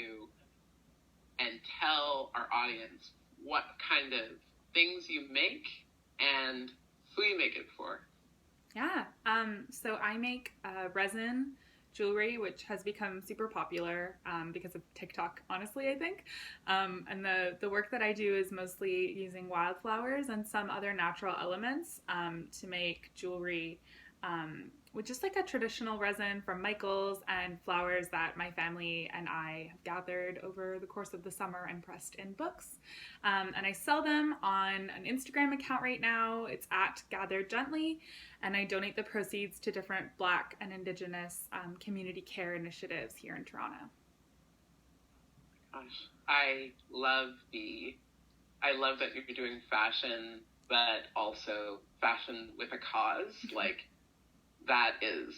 you and tell our audience what kind of things you make and who you make it for. Yeah. So I make resin jewelry, which has become super popular because of TikTok, honestly, I think. And the work that I do is mostly using wildflowers and some other natural elements to make jewelry with just like a traditional resin from Michael's and flowers that my family and I have gathered over the course of the summer and pressed in books. And I sell them on an Instagram account right now. It's at Gather Gently, and I donate the proceeds to different Black and Indigenous community care initiatives here in Toronto. Gosh, I love that you're doing fashion, but also fashion with a cause. Like, that is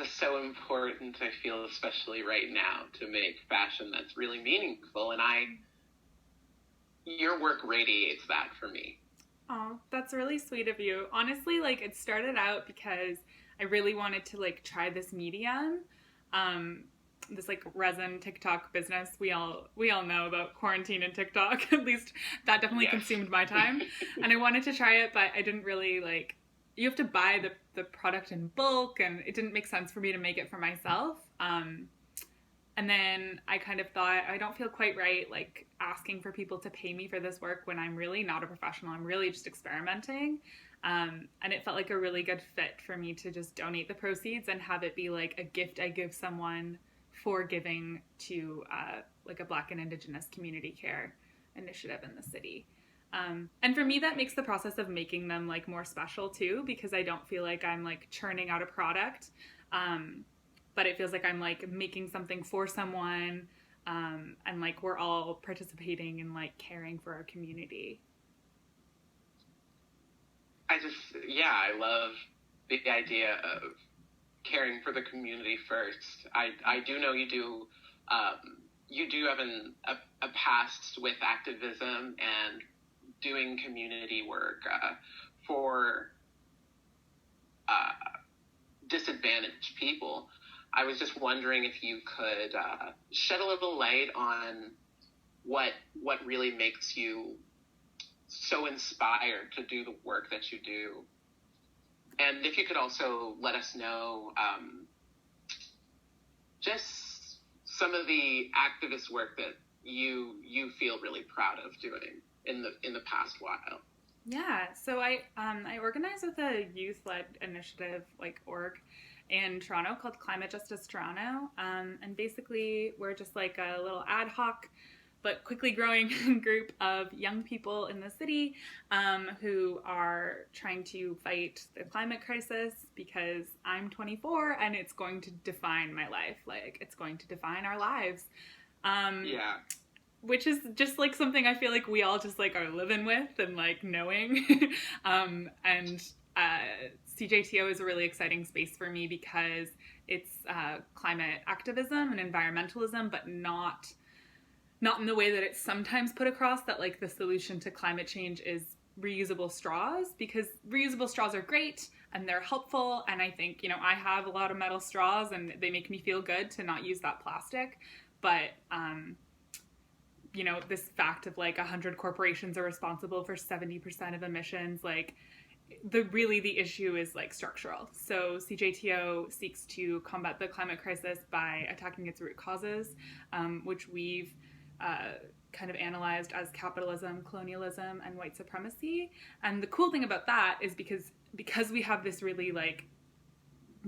so important, I feel, especially right now, to make fashion that's really meaningful. And your work radiates that for me. Oh, that's really sweet of you. Honestly, like, it started out because I really wanted to like try this medium, this like resin TikTok business. We all know about quarantine and TikTok. At least that definitely consumed my time. And I wanted to try it, but I didn't really like. You have to buy the product in bulk, and it didn't make sense for me to make it for myself. And then I kind of thought, I don't feel quite right, like, asking for people to pay me for this work when I'm really not a professional. I'm really just experimenting. And it felt like a really good fit for me to just donate the proceeds and have it be like a gift I give someone for giving to like a Black and Indigenous community care initiative in the city. And for me, that makes the process of making them like more special too, because I don't feel like I'm like churning out a product. But it feels like I'm like making something for someone, and like we're all participating in like caring for our community. I love the idea of caring for the community first. I do know you do have a past with activism and doing community work for disadvantaged people. I was just wondering if you could shed a little light on what really makes you so inspired to do the work that you do. And if you could also let us know just some of the activist work that you feel really proud of doing in the past while. Yeah, so I organize with a youth-led initiative like org in Toronto called Climate Justice Toronto, and basically we're just like a little ad hoc but quickly growing group of young people in the city who are trying to fight the climate crisis, because I'm 24 and it's going to define my life. Like, it's going to define our lives. Which is just like something I feel like we all just like are living with and like knowing. And CJTO is a really exciting space for me because it's climate activism and environmentalism, but not in the way that it's sometimes put across, that like the solution to climate change is reusable straws, because reusable straws are great and they're helpful. And I think, you know, I have a lot of metal straws and they make me feel good to not use that plastic. But, you know, this fact of like 100 corporations are responsible for 70% of emissions, like the issue is like structural. So CJTO seeks to combat the climate crisis by attacking its root causes, which we've kind of analyzed as capitalism, colonialism, and white supremacy. And the cool thing about that is because we have this really like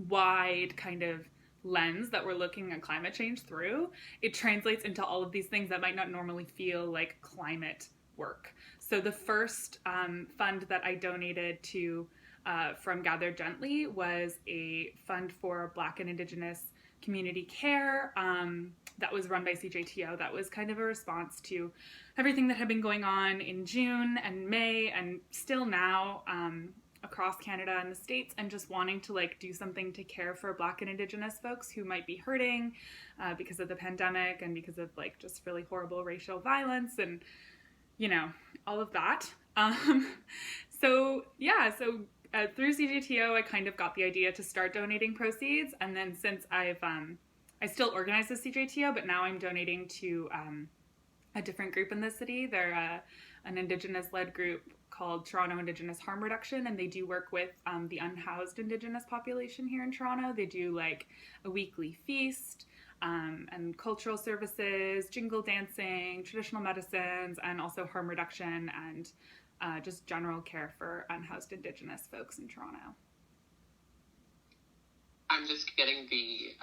wide kind of lens that we're looking at climate change through, it translates into all of these things that might not normally feel like climate work. So the first fund that I donated to from Gather Gently was a fund for Black and Indigenous community care that was run by CJTO. That was kind of a response to everything that had been going on in June and May and still now across Canada and the States, and just wanting to like do something to care for Black and Indigenous folks who might be hurting because of the pandemic and because of like just really horrible racial violence and, you know, all of that. So through CJTO, I kind of got the idea to start donating proceeds. And then since I've I still organize the CJTO, but now I'm donating to a different group in the city. They're an Indigenous-led group called Toronto Indigenous Harm Reduction, and they do work with the unhoused Indigenous population here in Toronto. They do like a weekly feast and cultural services, jingle dancing, traditional medicines, and also harm reduction and just general care for unhoused Indigenous folks in Toronto. I'm just getting the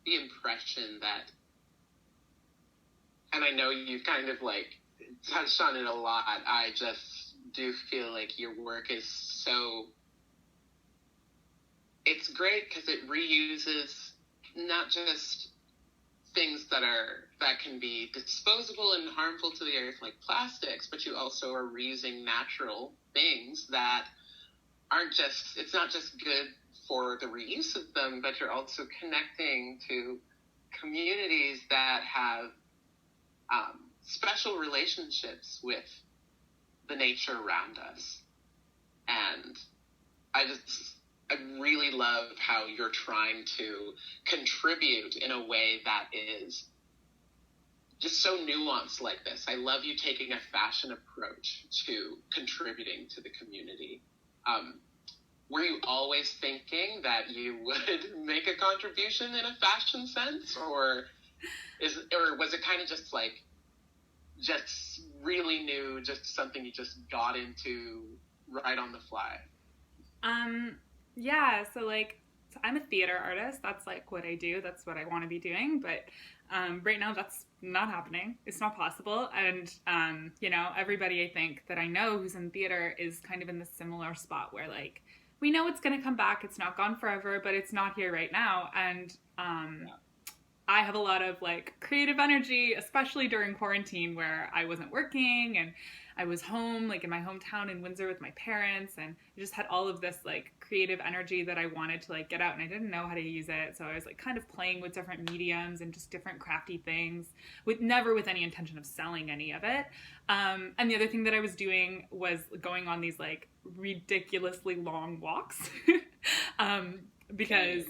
impression that, and I know you've kind of like touched on it a lot, I just do feel like your work is so, it's great because it reuses not just things that can be disposable and harmful to the earth like plastics, but you also are reusing natural things that aren't just, it's not just good for the reuse of them, but you're also connecting to communities that have special relationships with the nature around us. And I really love how you're trying to contribute in a way that is just so nuanced like this. I love you taking a fashion approach to contributing to the community. Were you always thinking that you would make a contribution in a fashion sense, or was it kind of just like, just really new, just something you just got into right on the fly? Yeah, so like, I'm a theater artist. That's like what I do. That's what I want to be doing. But right now that's not happening. It's not possible. And, you know, everybody I think that I know who's in theater is kind of in this similar spot where like, we know it's going to come back. It's not gone forever, but it's not here right now. And I have a lot of like creative energy, especially during quarantine where I wasn't working and I was home, like in my hometown in Windsor with my parents, and I just had all of this like creative energy that I wanted to like get out, and I didn't know how to use it. So I was like kind of playing with different mediums and just different crafty things, never with any intention of selling any of it. And the other thing that I was doing was going on these like ridiculously long walks. Because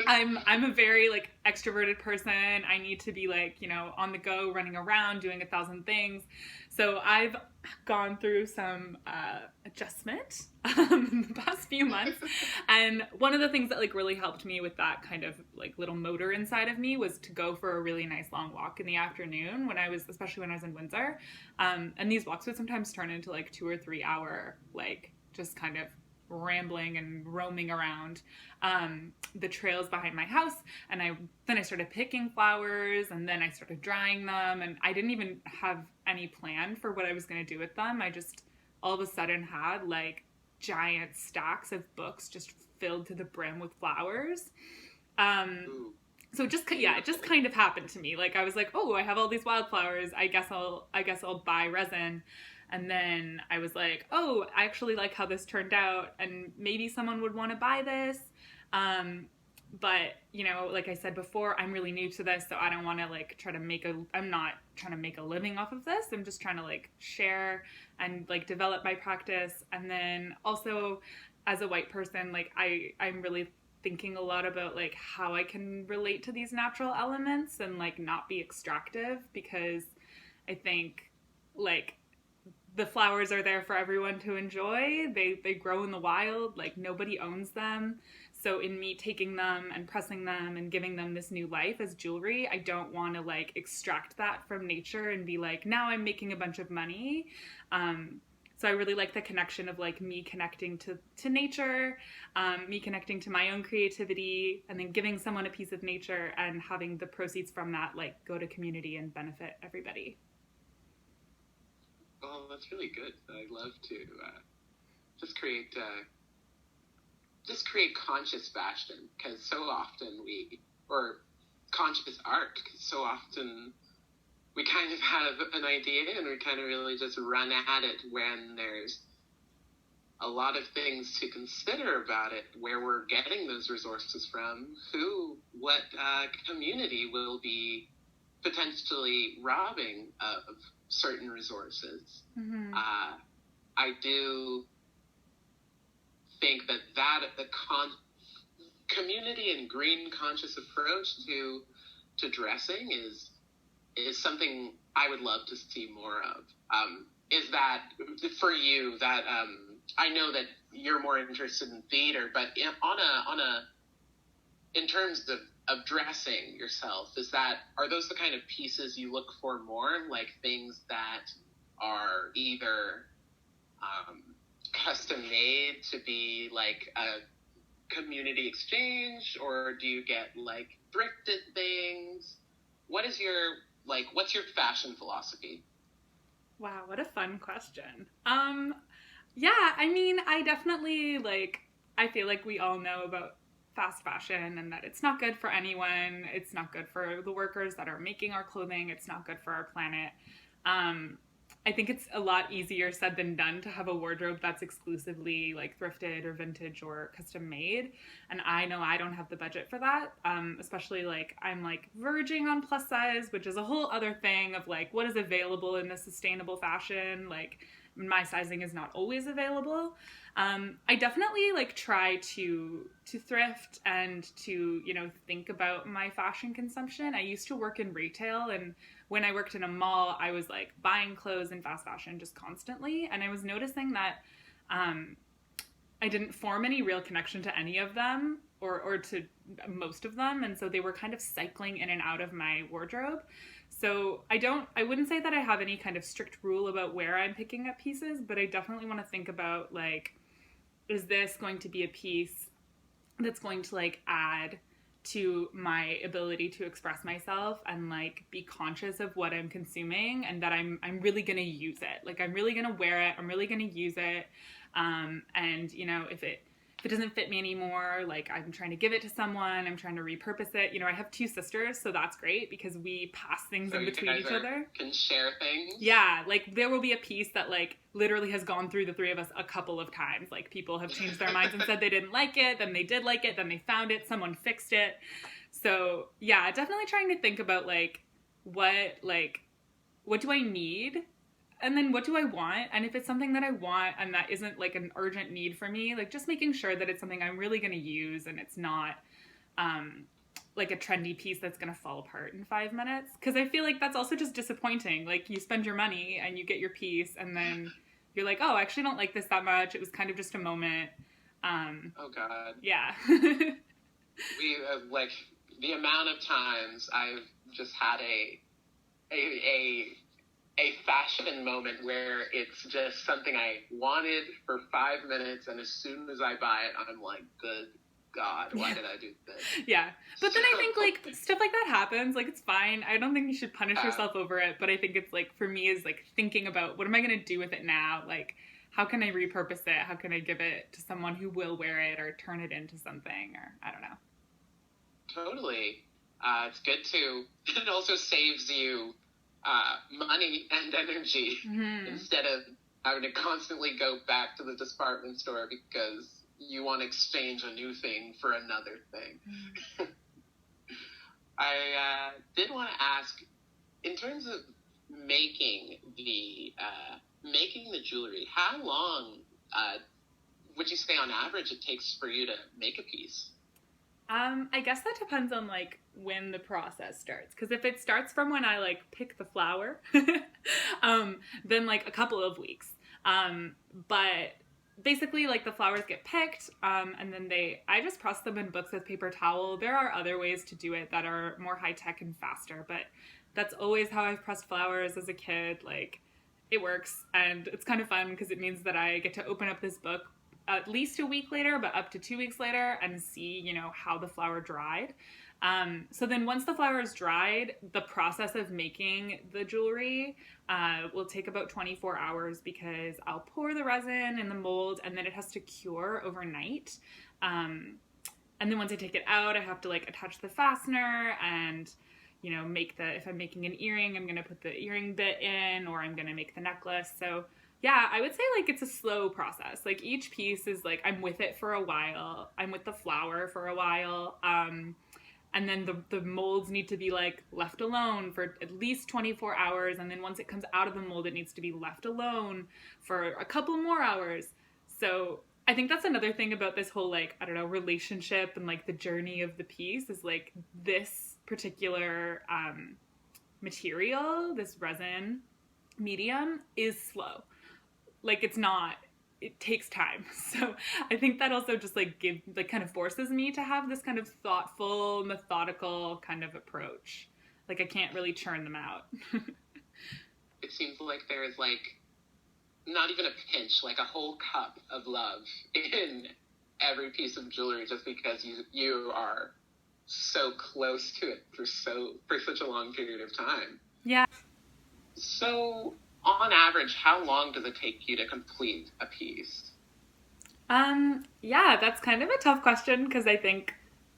I'm a very like extroverted person. I need to be like, you know, on the go, running around, doing 1,000 things. So I've gone through some adjustment in the past few months. And one of the things that like really helped me with that kind of like little motor inside of me was to go for a really nice long walk in the afternoon especially when I was in Windsor. And these walks would sometimes turn into like 2 or 3 hour, like just kind of rambling and roaming around the trails behind my house, and then I started picking flowers, and then I started drying them, and I didn't even have any plan for what I was going to do with them. I just all of a sudden had like giant stacks of books just filled to the brim with flowers. So it just kind of happened to me. Like I was like, oh, I have all these wildflowers. I guess I'll buy resin. And then I was like, oh, I actually like how this turned out, and maybe someone would want to buy this. But, you know, like I said before, I'm really new to this, so I don't want to like I'm not trying to make a living off of this. I'm just trying to like share and like develop my practice. And then also as a white person, like I'm really thinking a lot about like how I can relate to these natural elements and like not be extractive, because I think like the flowers are there for everyone to enjoy. They grow in the wild, like nobody owns them. So in me taking them and pressing them and giving them this new life as jewelry, I don't want to like extract that from nature and be like, now I'm making a bunch of money. So I really like the connection of like me connecting to nature, me connecting to my own creativity, and then giving someone a piece of nature and having the proceeds from that like go to community and benefit everybody. Oh, that's really good. I love to just create conscious fashion, because so often or conscious art, because so often we kind of have an idea and we kind of really just run at it when there's a lot of things to consider about it, where we're getting those resources from, what community will be potentially robbing of certain resources. Mm-hmm. I do think that community and green conscious approach to dressing is something I would love to see more of. Is that for you? That I know that you're more interested in theater, but in terms of dressing yourself, are those the kind of pieces you look for more, like things that are either custom made to be like a community exchange, or do you get like thrifted things? What's your fashion philosophy? Wow, what a fun question. Yeah, I mean, I definitely I feel like we all know about fast fashion and that it's not good for anyone. It's not good for the workers that are making our clothing. It's not good for our planet. I think it's a lot easier said than done to have a wardrobe that's exclusively like thrifted or vintage or custom made. And I know I don't have the budget for that. Especially I'm verging on plus size, which is a whole other thing of what is available in the sustainable fashion. My sizing is not always available. I definitely try to thrift and to, think about my fashion consumption. I used to work in retail, and when I worked in a mall, I was buying clothes in fast fashion just constantly. And I was noticing that I didn't form any real connection to any of them or to most of them. And so they were kind of cycling in and out of my wardrobe. So I wouldn't say that I have any kind of strict rule about where I'm picking up pieces, but I definitely want to think about is this going to be a piece that's going to add to my ability to express myself and be conscious of what I'm consuming, and that I'm really going to use it. I'm really going to wear it. I'm really going to use it. And if it doesn't fit me anymore, I'm trying to give it to someone, I'm trying to repurpose it. I have two sisters, so that's great because we pass things in between each other. Can share things. Yeah, there will be a piece that literally has gone through the three of us a couple of times. People have changed their minds and said they didn't like it, then they did like it, then they found it, someone fixed it. So yeah, definitely trying to think about what do I need? And then what do I want? And if it's something that I want and that isn't an urgent need for me, just making sure that it's something I'm really going to use and it's not a trendy piece that's going to fall apart in 5 minutes. Because I feel that's also just disappointing. You spend your money and you get your piece and then you're oh, I actually don't like this that much. It was kind of just a moment. Oh, God. Yeah. We, the amount of times I've just had a fashion moment where it's just something I wanted for 5 minutes, and as soon as I buy it, I'm good God, why did I do this? Yeah. But then I think stuff like that happens. It's fine. I don't think you should punish yourself over it, but I think it's for me is thinking about what am I going to do with it now? How can I repurpose it? How can I give it to someone who will wear it or turn it into something, or I don't know. Totally. It's good too. It also saves you money and energy instead of having to constantly go back to the department store because you want to exchange a new thing for another thing. I did want to ask, in terms of making the jewelry, how long would you say on average it takes for you to make a piece? I guess that depends on when the process starts. Because if it starts from when I pick the flower, then a couple of weeks. But basically the flowers get picked, and then I just press them in books with paper towel. There are other ways to do it that are more high tech and faster, but that's always how I've pressed flowers as a kid. It works, and it's kind of fun because it means that I get to open up this book at least a week later, but up to 2 weeks later, and see, how the flower dried. So then once the flower is dried, the process of making the jewelry will take about 24 hours because I'll pour the resin in the mold and then it has to cure overnight. And then once I take it out, I have to attach the fastener and, if I'm making an earring, I'm going to put the earring bit in, or I'm going to make the necklace. So yeah, I would say it's a slow process. Each piece is I'm with it for a while. I'm with the flower for a while. And then the molds need to be left alone for at least 24 hours. And then once it comes out of the mold, it needs to be left alone for a couple more hours. So I think that's another thing about this whole, like, I don't know, relationship and like the journey of the piece is like this particular material, this resin medium is slow. Like it takes time. So I think that also just like kind of forces me to have this kind of thoughtful, methodical kind of approach. Like I can't really churn them out. It seems like there's like not even a pinch, like a whole cup of love in every piece of jewelry just because you are so close to it for such a long period of time. Yeah. So on average, how long does it take you to complete a piece? Yeah, that's kind of a tough question because I think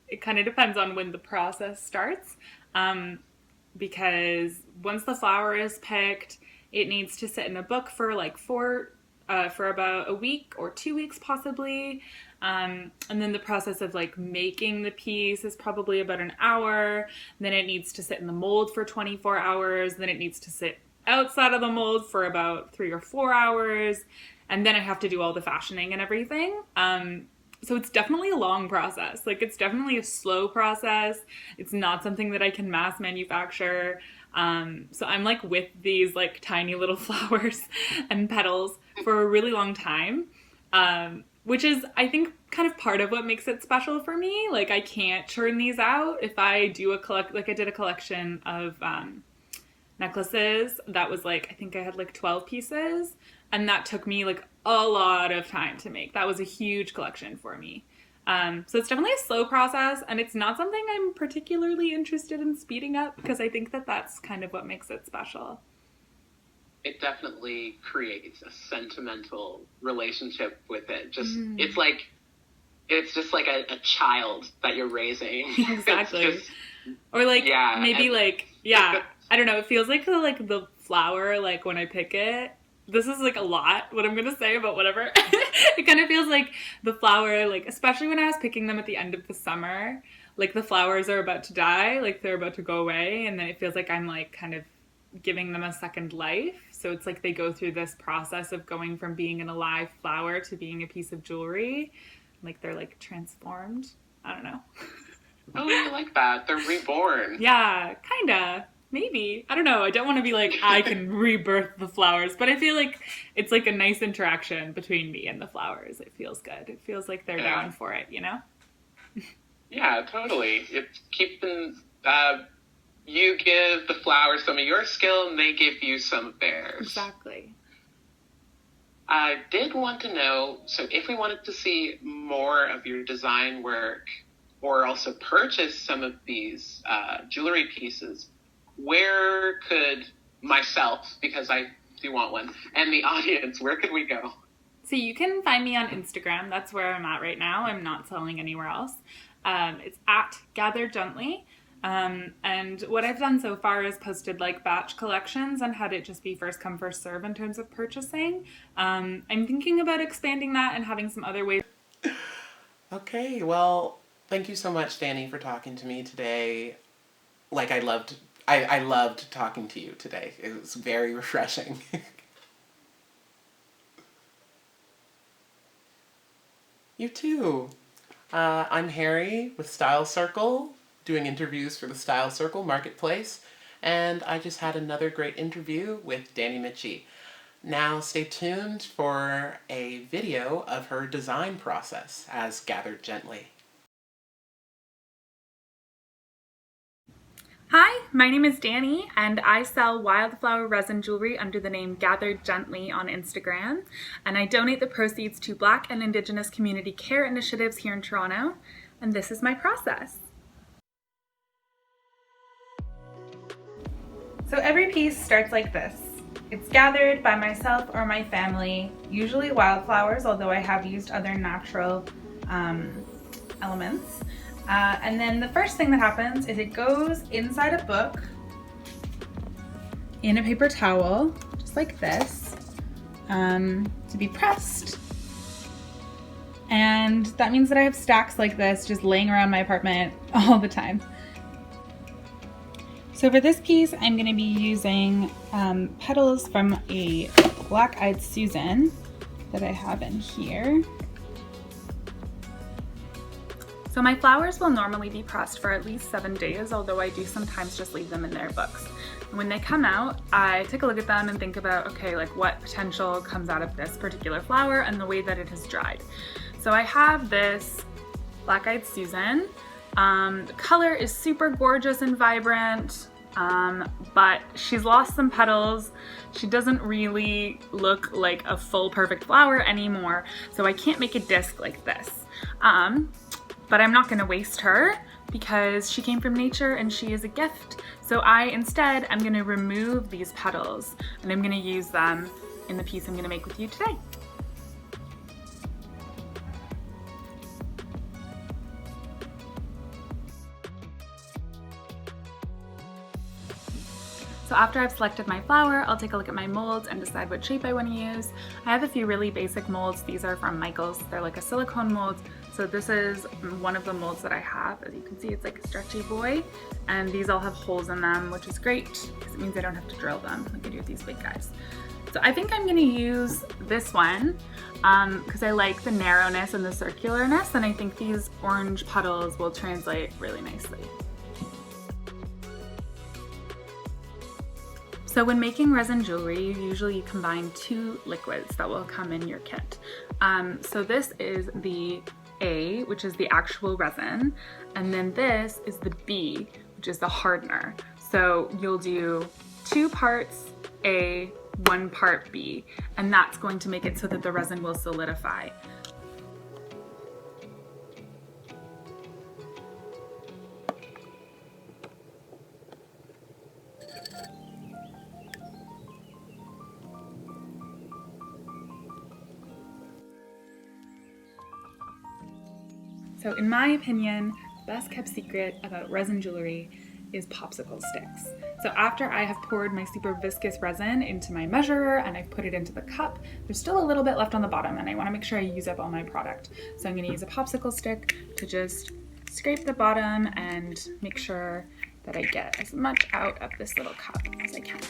it kind of depends on when the process starts. Because once the flower is picked, it needs to sit in a book for like for about a week or 2 weeks possibly. And then the process of like making the piece is probably about an hour. Then it needs to sit in the mold for 24 hours. Then it needs to sit outside of the mold for about 3 or 4 hours. And then I have to do all the fashioning and everything. So it's definitely a long process. Like it's definitely a slow process. It's not something that I can mass manufacture. So I'm like with these like tiny little flowers and petals for a really long time. Which is, I think, kind of part of what makes it special for me. Like I can't churn these out. If I do I did a collection of necklaces that was like, I think I had like 12 pieces, and that took me like a lot of time to make. That was a huge collection for me. So it's definitely a slow process, and it's not something I'm particularly interested in speeding up because I think that that's kind of what makes it special. It definitely creates a sentimental relationship with it. It's just like a child that you're raising. Exactly. Or like, yeah, maybe like, yeah, I don't know. It feels like the flower, like when I pick it, this is like a lot what I'm going to say, but whatever. It kind of feels like the flower, like, especially when I was picking them at the end of the summer, like the flowers are about to die, like they're about to go away. And then it feels like I'm like kind of giving them a second life. So it's like they go through this process of going from being an alive flower to being a piece of jewelry. Like they're like transformed. I don't know. Oh, I like that. They're reborn. Yeah, kinda. Maybe. I don't know. I don't want to be like, I can rebirth the flowers, but I feel like it's like a nice interaction between me and the flowers. It feels good. It feels like they're down for it, you know? Yeah, totally. It's keeping, you give the flowers some of your skill and they give you some of theirs. Exactly. I did want to know, so if we wanted to see more of your design work or also purchase some of these jewelry pieces, where could myself, because I do want one, and the audience, where could we go? So you can find me on Instagram. That's where I'm at right now. I'm not selling anywhere else. It's at Gather Gently. And what I've done so far is posted like batch collections and had it just be first come, first serve in terms of purchasing. I'm thinking about expanding that and having some other ways. Okay, well, thank you so much, Danny, for talking to me today. Like I loved talking to you today. It was very refreshing. You too. I'm Harry with StyleCircle, doing interviews for the StyleCircle Marketplace, and I just had another great interview with Danny Mitchie. Now stay tuned for a video of her design process as Gathered Gently. Hi, my name is Danny, and I sell wildflower resin jewelry under the name Gathered Gently on Instagram, and I donate the proceeds to Black and Indigenous community care initiatives here in Toronto, and this is my process. So every piece starts like this. It's gathered by myself or my family, usually wildflowers, although I have used other natural elements. And then the first thing that happens is it goes inside a book in a paper towel, just like this, to be pressed. And that means that I have stacks like this just laying around my apartment all the time. So for this piece, I'm going to be using petals from a Black-Eyed Susan that I have in here. So my flowers will normally be pressed for at least 7 days, although I do sometimes just leave them in their books. And when they come out, I take a look at them and think about, okay, like what potential comes out of this particular flower and the way that it has dried. So I have this Black-Eyed Susan. The color is super gorgeous and vibrant, but she's lost some petals. She doesn't really look like a full perfect flower anymore, so I can't make a disc like this. But I'm not gonna waste her because she came from nature and she is a gift. So I instead am gonna remove these petals and I'm gonna use them in the piece I'm gonna make with you today. So after I've selected my flower, I'll take a look at my molds and decide what shape I want to use. I have a few really basic molds. These are from Michaels. They're like a silicone mold. So this is one of the molds that I have. As you can see, it's like a stretchy boy. And these all have holes in them, which is great because it means I don't have to drill them like I do with these big guys. So I think I'm gonna use this one because I like the narrowness and the circularness, and I think these orange petals will translate really nicely. So when making resin jewelry, you usually combine 2 liquids that will come in your kit. So this is the A, which is the actual resin, and then this is the B, which is the hardener. So you'll do 2 parts A, 1 part B, and that's going to make it so that the resin will solidify. So in my opinion, the best kept secret about resin jewelry is popsicle sticks. So after I have poured my super viscous resin into my measurer and I've put it into the cup, there's still a little bit left on the bottom and I want to make sure I use up all my product. So I'm going to use a popsicle stick to just scrape the bottom and make sure that I get as much out of this little cup as I can.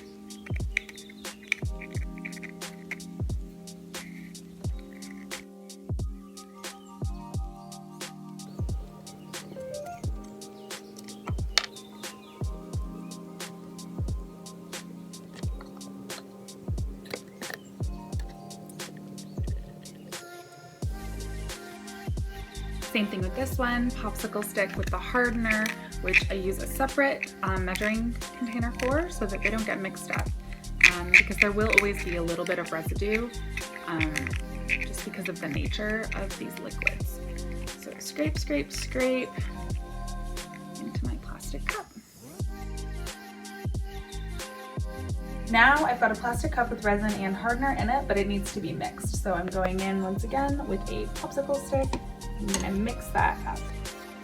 Same thing with this one, popsicle stick with the hardener, which I use a separate measuring container for so that they don't get mixed up. Because there will always be a little bit of residue just because of the nature of these liquids. So scrape, scrape, scrape into my plastic cup. Now I've got a plastic cup with resin and hardener in it, but it needs to be mixed. So I'm going in once again with a popsicle stick. I'm gonna mix that up.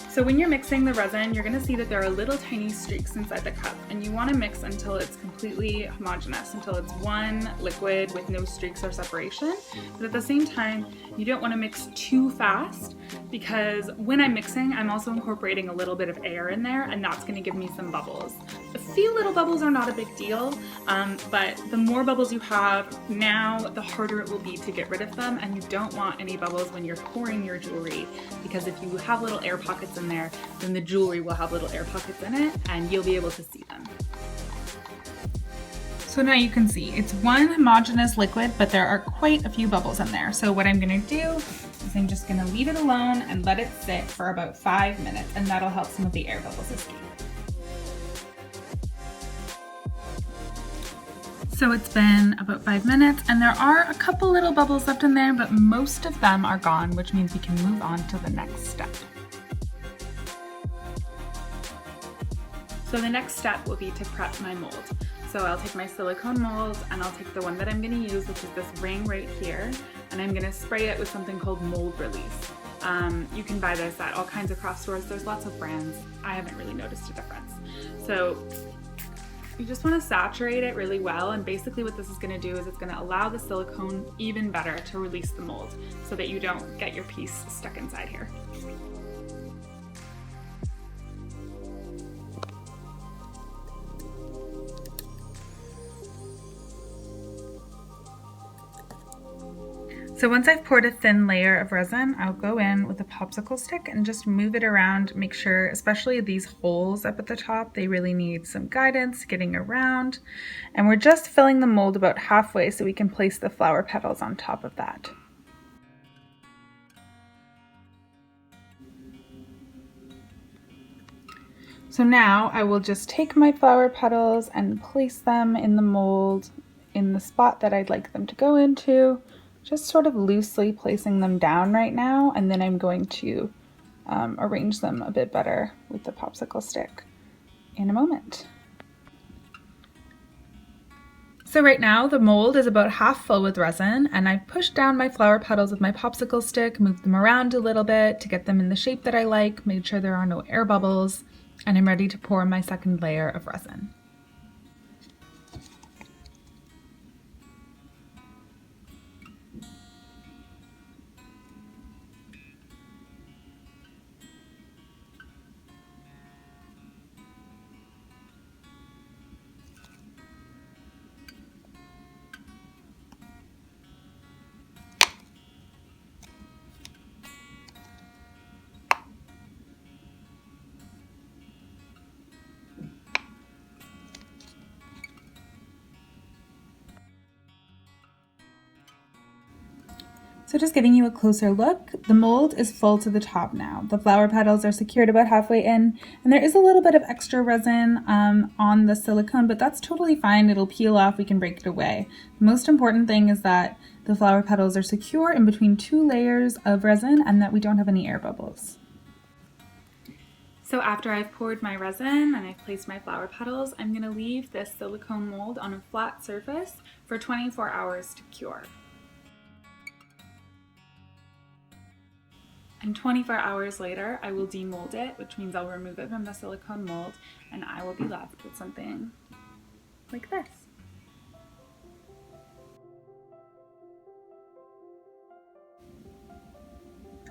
So when you're mixing the resin, you're gonna see that there are little tiny streaks inside the cup, and you wanna mix until it's completely homogeneous, until it's one liquid with no streaks or separation. But at the same time, you don't wanna mix too fast because when I'm mixing, I'm also incorporating a little bit of air in there, and that's gonna give me some bubbles. A few little bubbles are not a big deal, but the more bubbles you have now, the harder it will be to get rid of them, and you don't want any bubbles when you're pouring your jewelry, because if you have little air pockets in there, then the jewelry will have little air pockets in it, and you'll be able to see them. So now you can see it's one homogeneous liquid, but there are quite a few bubbles in there. So what I'm gonna do is I'm just gonna leave it alone and let it sit for about 5 minutes, and that'll help some of the air bubbles escape. So it's been about 5 minutes and there are a couple little bubbles left in there, but most of them are gone, which means we can move on to the next step. So the next step will be to prep my mold. So I'll take my silicone mold and I'll take the one that I'm gonna use, which is this ring right here, and I'm gonna spray it with something called mold release. You can buy this at all kinds of craft stores. There's lots of brands. I haven't really noticed a difference. So you just want to saturate it really well, and basically what this is going to do is it's going to allow the silicone even better to release the mold so that you don't get your piece stuck inside here. So once I've poured a thin layer of resin, I'll go in with a popsicle stick and just move it around, make sure, especially these holes up at the top, they really need some guidance getting around. And we're just filling the mold about halfway so we can place the flower petals on top of that. So now I will just take my flower petals and place them in the mold in the spot that I'd like them to go into. Just sort of loosely placing them down right now, and then I'm going to arrange them a bit better with the popsicle stick in a moment. So right now the mold is about half full with resin, and I pushed down my flower petals with my popsicle stick, moved them around a little bit to get them in the shape that I like, made sure there are no air bubbles, and I'm ready to pour my second layer of resin. So just giving you a closer look, the mold is full to the top now. The flower petals are secured about halfway in, and there is a little bit of extra resin on the silicone, but that's totally fine. It'll peel off, we can break it away. The most important thing is that the flower petals are secure in between 2 layers of resin and that we don't have any air bubbles. So after I've poured my resin and I've placed my flower petals, I'm going to leave this silicone mold on a flat surface for 24 hours to cure. And 24 hours later, I will demold it, which means I'll remove it from the silicone mold, and I will be left with something like this.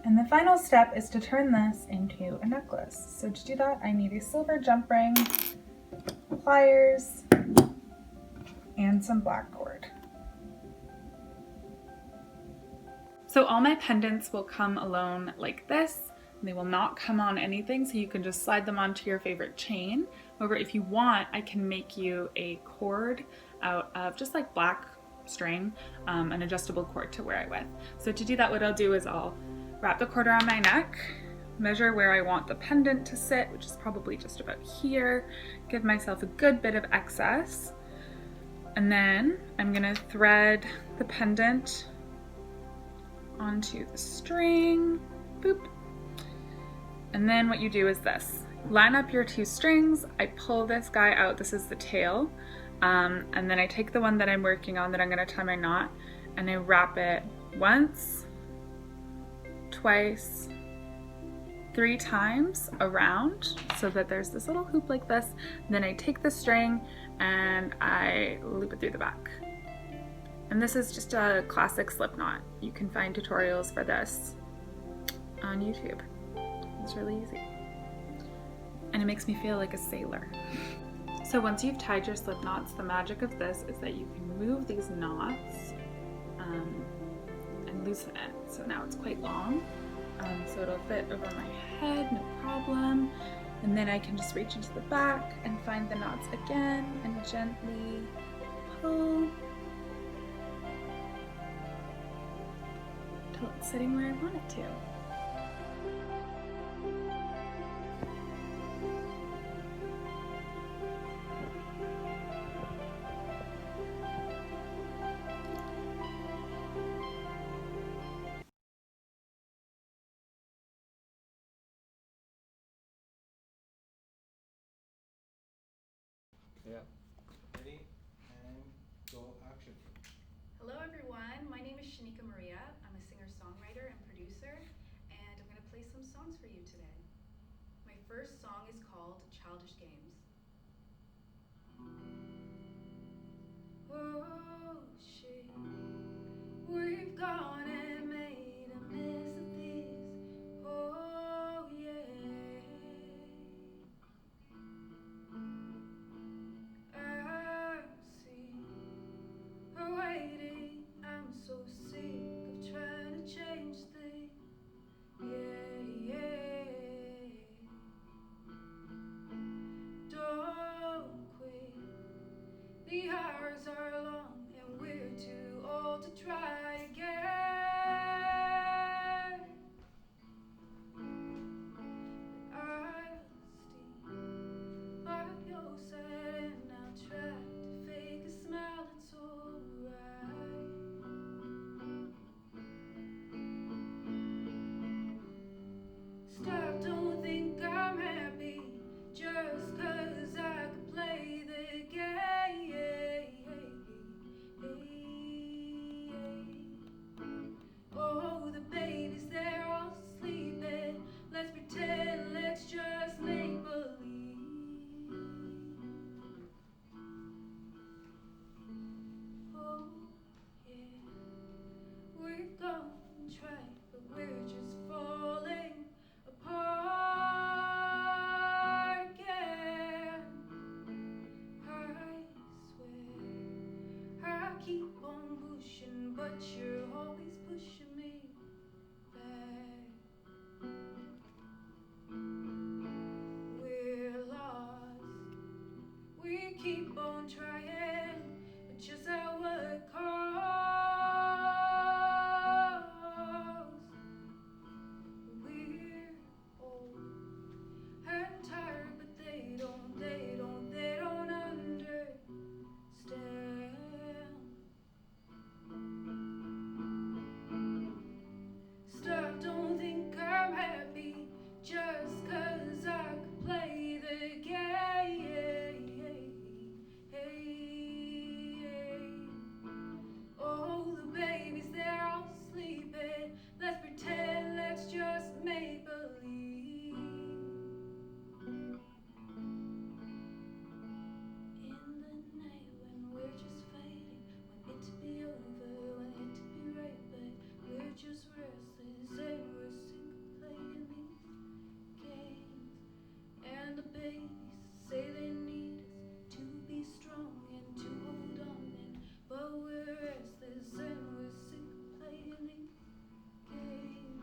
And the final step is to turn this into a necklace. So to do that, I need a silver jump ring, pliers, and some black cord. So all my pendants will come alone like this. They will not come on anything, so you can just slide them onto your favorite chain. However, if you want, I can make you a cord out of just like black string, an adjustable cord to wear it with. So to do that, what I'll do is I'll wrap the cord around my neck, measure where I want the pendant to sit, which is probably just about here, give myself a good bit of excess, and then I'm gonna thread the pendant onto the string, boop. And then what you do is this. Line up your 2 strings, I pull this guy out, this is the tail, and then I take the one that I'm working on that I'm gonna tie my knot, and I wrap it once, twice, 3 times around so that there's this little hoop like this. And then I take the string and I loop it through the back. And this is just a classic slip knot. You can find tutorials for this on YouTube. It's really easy. And it makes me feel like a sailor. So once you've tied your slip knots, the magic of this is that you can move these knots and loosen it. So now it's quite long. So it'll fit over my head, no problem. And then I can just reach into the back and find the knots again and gently pull till it's sitting where I want it to. Yeah. Ready? And go action. Hello everyone, my name is Shanika Maria. I'm a singer-songwriter and producer, and I'm going to play some songs for you today. My first song is called Childish Games. Oh shit, we've gone and made a mess of this. Oh yeah, I see her waiting. I'm so sick of trying hours are long and we're too old to try again. But I'll stay by your side and I'll try to fake a smile that's alright. Stop, don't think I'm happy just 'cause I could play the game. Oh, the babies, they're all sleeping. Let's pretend, let's just make believe. Oh, yeah, we're gonna try, but we're just falling apart again. I swear I keep on pushing, but you're always pushing me back. We're lost, we keep on trying, but just how it goes. We're old and tired, but they don't understand. Stop, don't think I'm happy just 'cause I could play the game. Oh, the babies, they're all sleeping. Let's pretend, let's just make believe. In the night when we're just fighting, want it to be over, want it to be right, but we're just restless and we're sick of playing these games. And the babies say they need us to be strong and to hold on, but we're restless and we're sick of playing these games.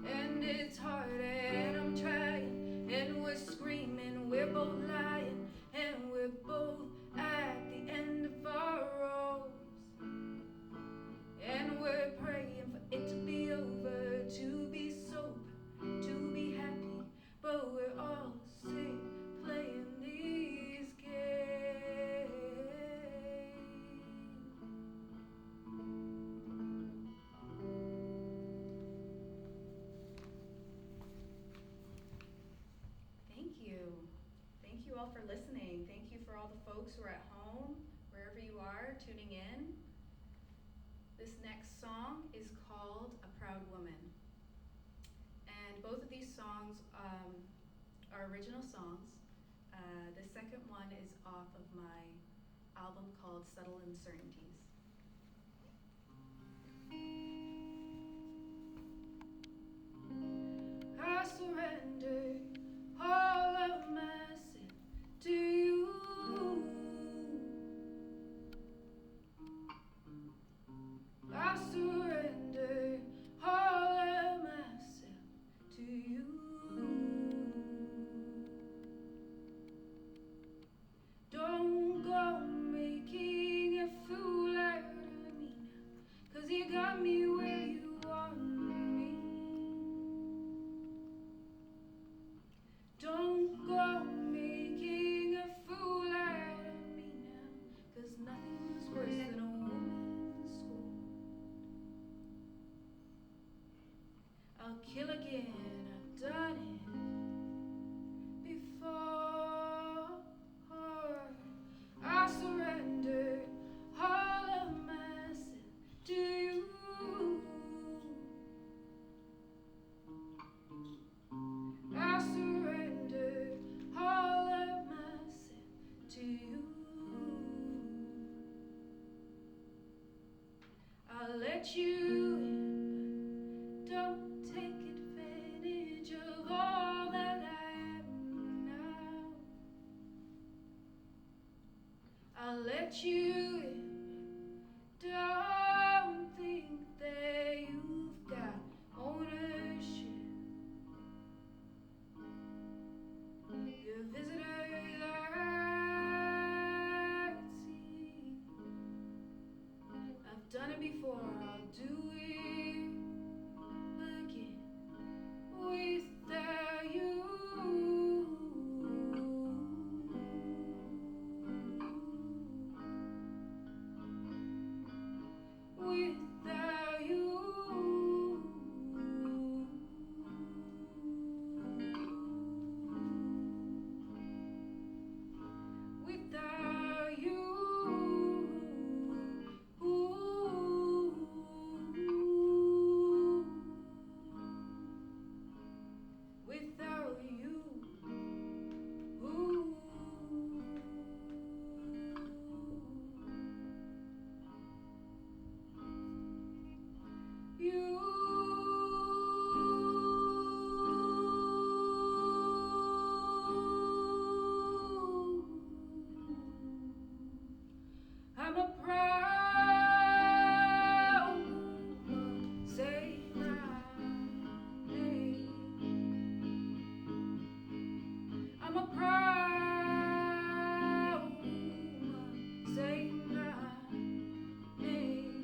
And it's hard and I'm trying, and we're screaming, we're both lying, and we're both at the end of our ropes. And we're praying for it to be over, to be sober, to be happy, but we're all sick playing these games. Thank you. Thank you all for listening. Thank you for all the folks who are at home, wherever you are, tuning in. This next song is called A Proud Woman. And both of these songs are original songs. The second one is off of my album called Subtle Uncertainties. I surrender all of myself to you. I surrender all of myself to you. Don't go making a fool out of me now, 'cause you got me where you want me. Don't go making a fool out of me now, 'cause nothing's worse than a woman's scorn. I'll kill again, I've done it before. I surrender all of myself to you. I surrender all of myself to you. I'll let you in, don't take advantage of all that I am now. I'll let you in, don't think that you've got ownership. Your visitors are at sea. done it before, I'll do it again without you. Without you. Without you. Without you. You. I'm a proud woman. Say my name. I'm a proud woman. Say my name.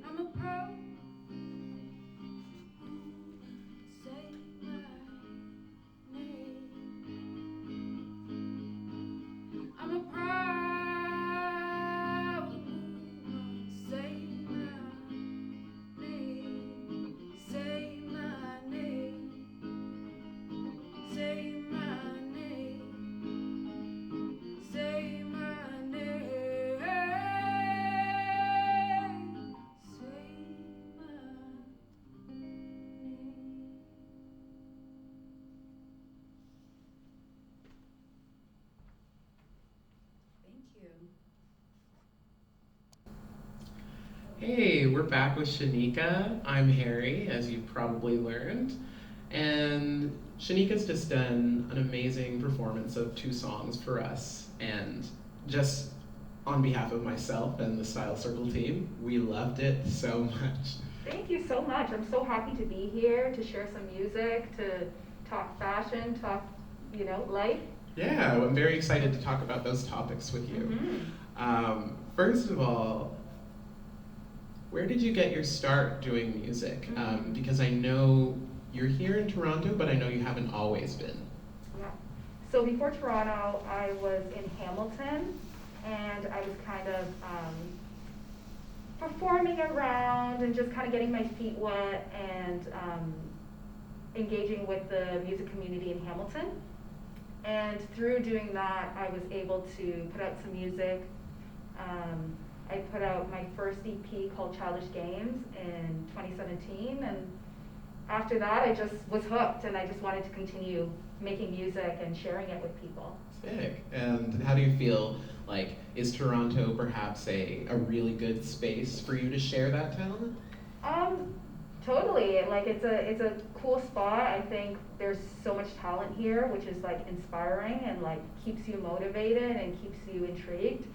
I'm a proud woman. Say my name. I'm a proud woman. Say my name. Say my name. Say my name. Say my name. Say my name. Thank you. Hey, we're back with Shanika. I'm Harry, as you probably learned. And Shanika's just done an amazing performance of 2 songs for us. And just on behalf of myself and the StyleCircle team, we loved it so much. Thank you so much. I'm so happy to be here to share some music, to talk fashion, talk, life. Yeah, I'm very excited to talk about those topics with you. First of all, where did you get your start doing music? Because I know you're here in Toronto, but I know you haven't always been. Yeah. So before Toronto, I was in Hamilton, and I was kind of performing around and just kind of getting my feet wet and engaging with the music community in Hamilton. And through doing that, I was able to put out some music. I put out my first EP called Childish Games in 2017, and after that I just was hooked, and I just wanted to continue making music and sharing it with people. Sick. And how do you feel, like, is Toronto perhaps a really good space for you to share that talent? Totally. Like, it's a cool spot. I think there's so much talent here, which is like inspiring and like keeps you motivated and keeps you intrigued.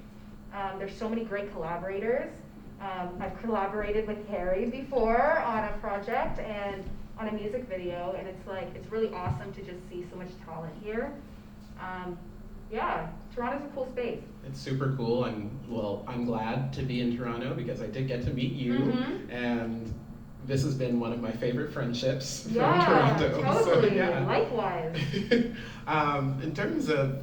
There's so many great collaborators. I've collaborated with Harry before on a project and on a music video, and it's really awesome to just see so much talent here. Yeah, Toronto's a cool space. It's super cool. I'm glad to be in Toronto because I did get to meet you, and this has been one of my favorite friendships from Toronto. Totally. So, yeah. Likewise. In terms of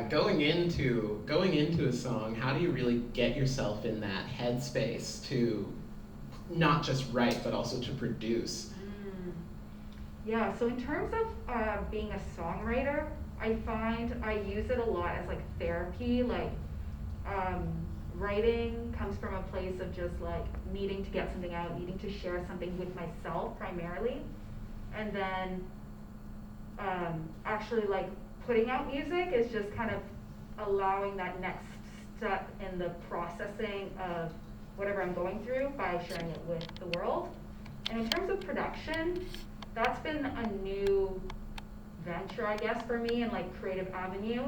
going into a song, how do you really get yourself in that headspace to not just write but also to produce? Yeah, so in terms of being a songwriter, I find I use it a lot as like therapy. Like writing comes from a place of just like needing to get something out, needing to share something with myself primarily, and then actually like putting out music is just kind of allowing that next step in the processing of whatever I'm going through by sharing it with the world. And in terms of production, that's been a new venture, I guess, for me, and like creative avenue,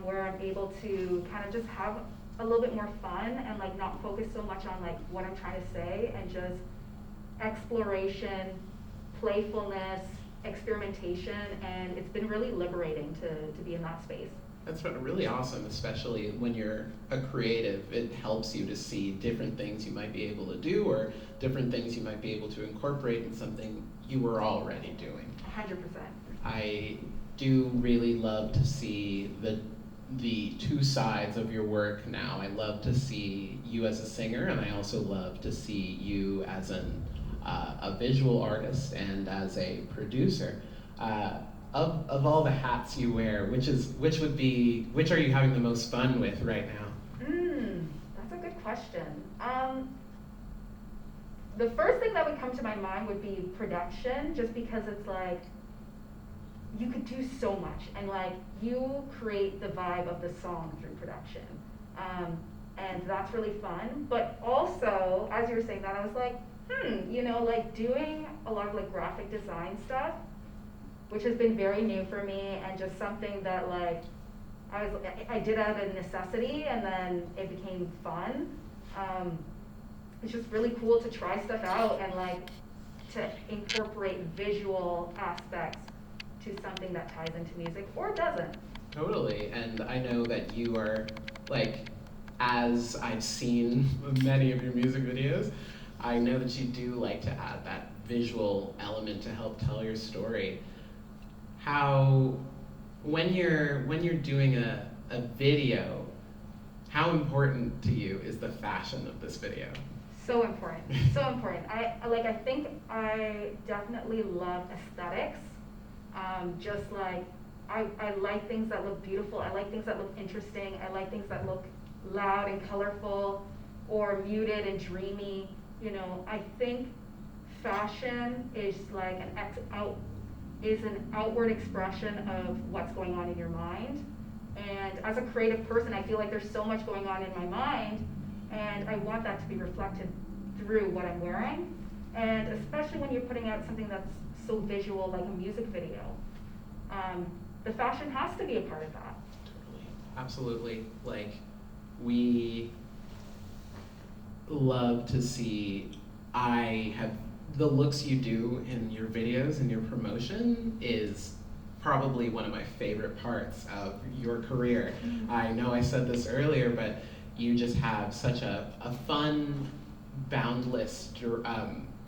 where I'm able to kind of just have a little bit more fun and like not focus so much on like what I'm trying to say, and just exploration, playfulness, experimentation, and it's been really liberating to be in that space. That's really awesome, especially when you're a creative. It helps you to see different things you might be able to do or different things you might be able to incorporate in something you were already doing. 100%. I do really love to see the two sides of your work now. I love to see you as a singer, and I also love to see you as a visual artist and as a producer. Of all the hats you wear, which are you having the most fun with right now? That's a good question. The first thing that would come to my mind would be production, just because it's like, you could do so much, and like, you create the vibe of the song through production. And that's really fun. But also, as you were saying that, I was like, like doing a lot of like graphic design stuff, which has been very new for me, and just something that like I did out of necessity, and then it became fun. It's just really cool to try stuff out and like to incorporate visual aspects to something that ties into music or doesn't. Totally, and I know that you are, like, as I've seen many of your music videos, I know that you do like to add that visual element to help tell your story. When you're doing a video, how important to you is the fashion of this video? So important, so important. I think I definitely love aesthetics. Just like, I like things that look beautiful, I like things that look interesting, I like things that look loud and colorful, or muted and dreamy. I think fashion is like an outward expression of what's going on in your mind. And as a creative person, I feel like there's so much going on in my mind, and I want that to be reflected through what I'm wearing. And especially when you're putting out something that's so visual, like a music video, the fashion has to be a part of that. Totally, absolutely. Like, we love to see, the looks you do in your videos and your promotion is probably one of my favorite parts of your career. I know I said this earlier, but you just have such a fun, boundless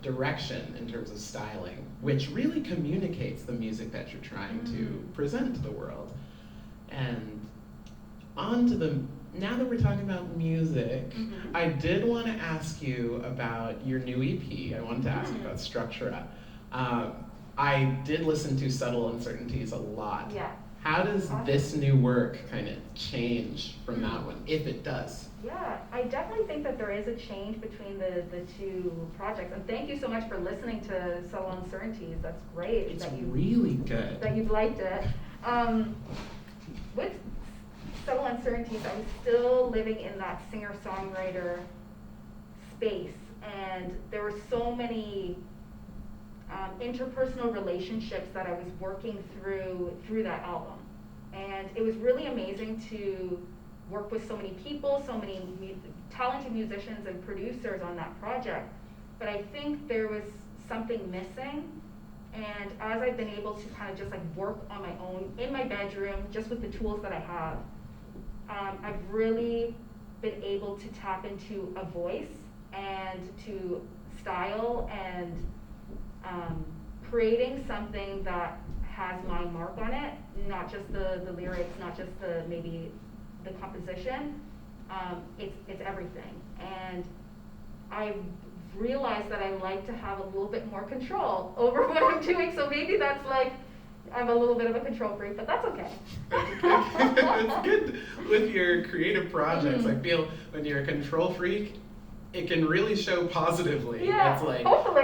direction in terms of styling, which really communicates the music that you're trying to present to the world. And now that we're talking about music, I did want to ask you about your new EP. I wanted to ask you about Structura. I did listen to Subtle Uncertainties a lot. Yeah. How does this new work kind of change from that one, if it does? Yeah, I definitely think that there is a change between the two projects. And thank you so much for listening to Subtle Uncertainties. That's great. It's really good. That you've liked it. With Subtle Uncertainties, I was still living in that singer-songwriter space, and there were so many interpersonal relationships that I was working through that album. And it was really amazing to work with so many people, so many talented musicians and producers on that project. But I think there was something missing. And as I've been able to kind of just like work on my own in my bedroom, just with the tools that I have, I've really been able to tap into a voice and to style and creating something that has my mark on it, not just the lyrics, not just maybe the composition. It's everything. And I realized that I like to have a little bit more control over what I'm doing, so maybe that's like, I'm a little bit of a control freak, but that's okay. It's good with your creative projects. I feel when you're a control freak, it can really show positively. Yeah, it's like, hopefully.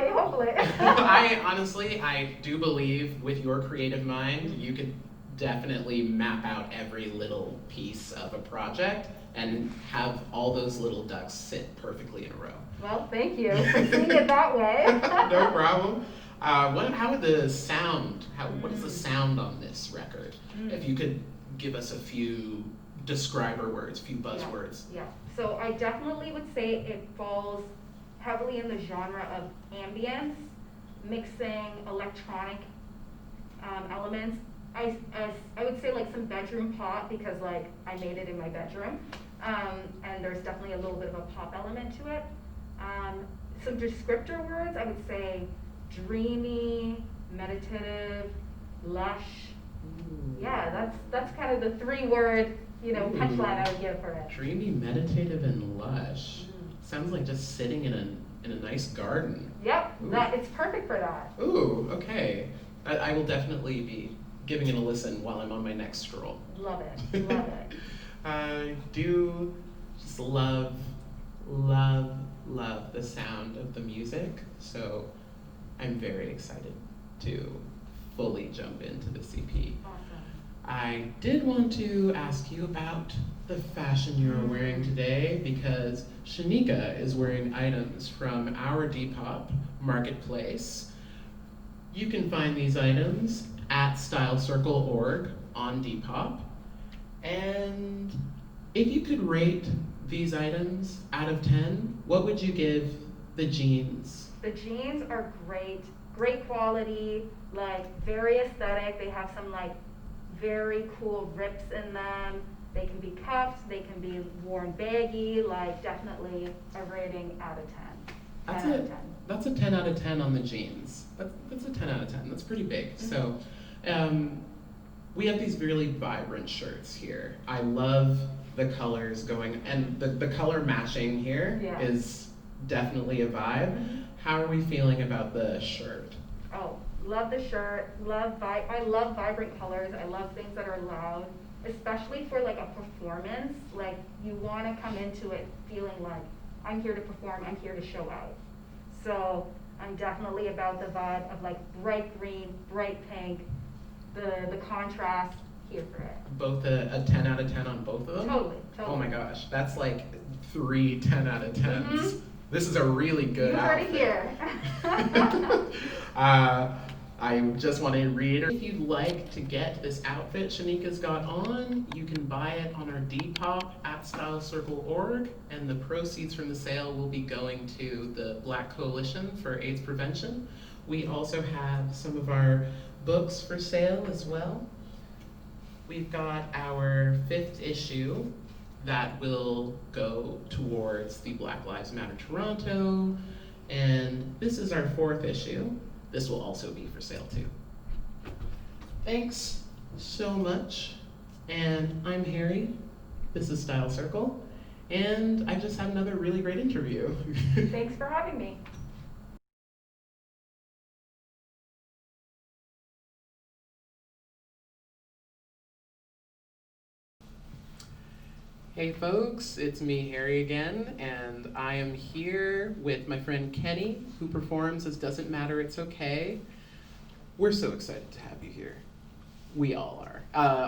I do believe with your creative mind, you could definitely map out every little piece of a project and have all those little ducks sit perfectly in a row. Well, thank you for seeing it that way. No problem. How would the sound, what is the sound on this record? If you could give us a few describer words, a few buzzwords. Yeah. So I definitely would say it falls heavily in the genre of ambience, mixing electronic elements I would say like some bedroom pop because like I made it in my bedroom, and there's definitely a little bit of a pop element to it. Some descriptor words, I would say dreamy, meditative, lush. Yeah, that's kind of the 3-word, punchline I would give for it. Dreamy, meditative, and lush. Sounds like just sitting in a nice garden. Yep, Ooh. it's perfect for that. Ooh, okay. I will definitely be giving it a listen while I'm on my next stroll. Love it, love it. I do just love the sound of the music, so I'm very excited to fully jump into the CP. Awesome. I did want to ask you about the fashion you're wearing today because Shanika is wearing items from our Depop marketplace. You can find these items at StyleCircle.org on Depop. And if you could rate these items out of 10, what would you give the jeans? The jeans are great quality, like very aesthetic. They have some like very cool rips in them. They can be cuffed, they can be worn baggy, like definitely a rating out of 10. 10 out of 10. That's a 10 out of 10 on the jeans. That's a 10 out of 10. That's pretty big. So we have these really vibrant shirts here. I love the colors going, and the color matching here is definitely a vibe. How are we feeling about the shirt? Oh, love the shirt. I love vibrant colors. I love things that are loud, especially for like a performance. Like you want to come into it feeling like I'm here to perform. I'm here to show out. So I'm definitely about the vibe of like bright green, bright pink, the contrast. Here for it. Both a 10 out of 10 on both of them? Totally. Oh my gosh, that's like 3 10 out of 10s. This is a really good outfit. You heard it here. I just want to reiterate, if you'd like to get this outfit Shanika's got on, you can buy it on our Depop at StyleCircle.org, and the proceeds from the sale will be going to the Black Coalition for AIDS Prevention. We also have some of our books for sale as well. We've got our 5th issue that will go towards the Black Lives Matter Toronto, and this is our 4th issue. This will also be for sale too. Thanks so much, and I'm Harry. This is Style Circle, and I just had another really great interview. Thanks for having me. Hey folks, it's me, Harry again, and I am here with my friend Kenny, who performs as Doesntmatteritsok. We're so excited to have you here. We all are,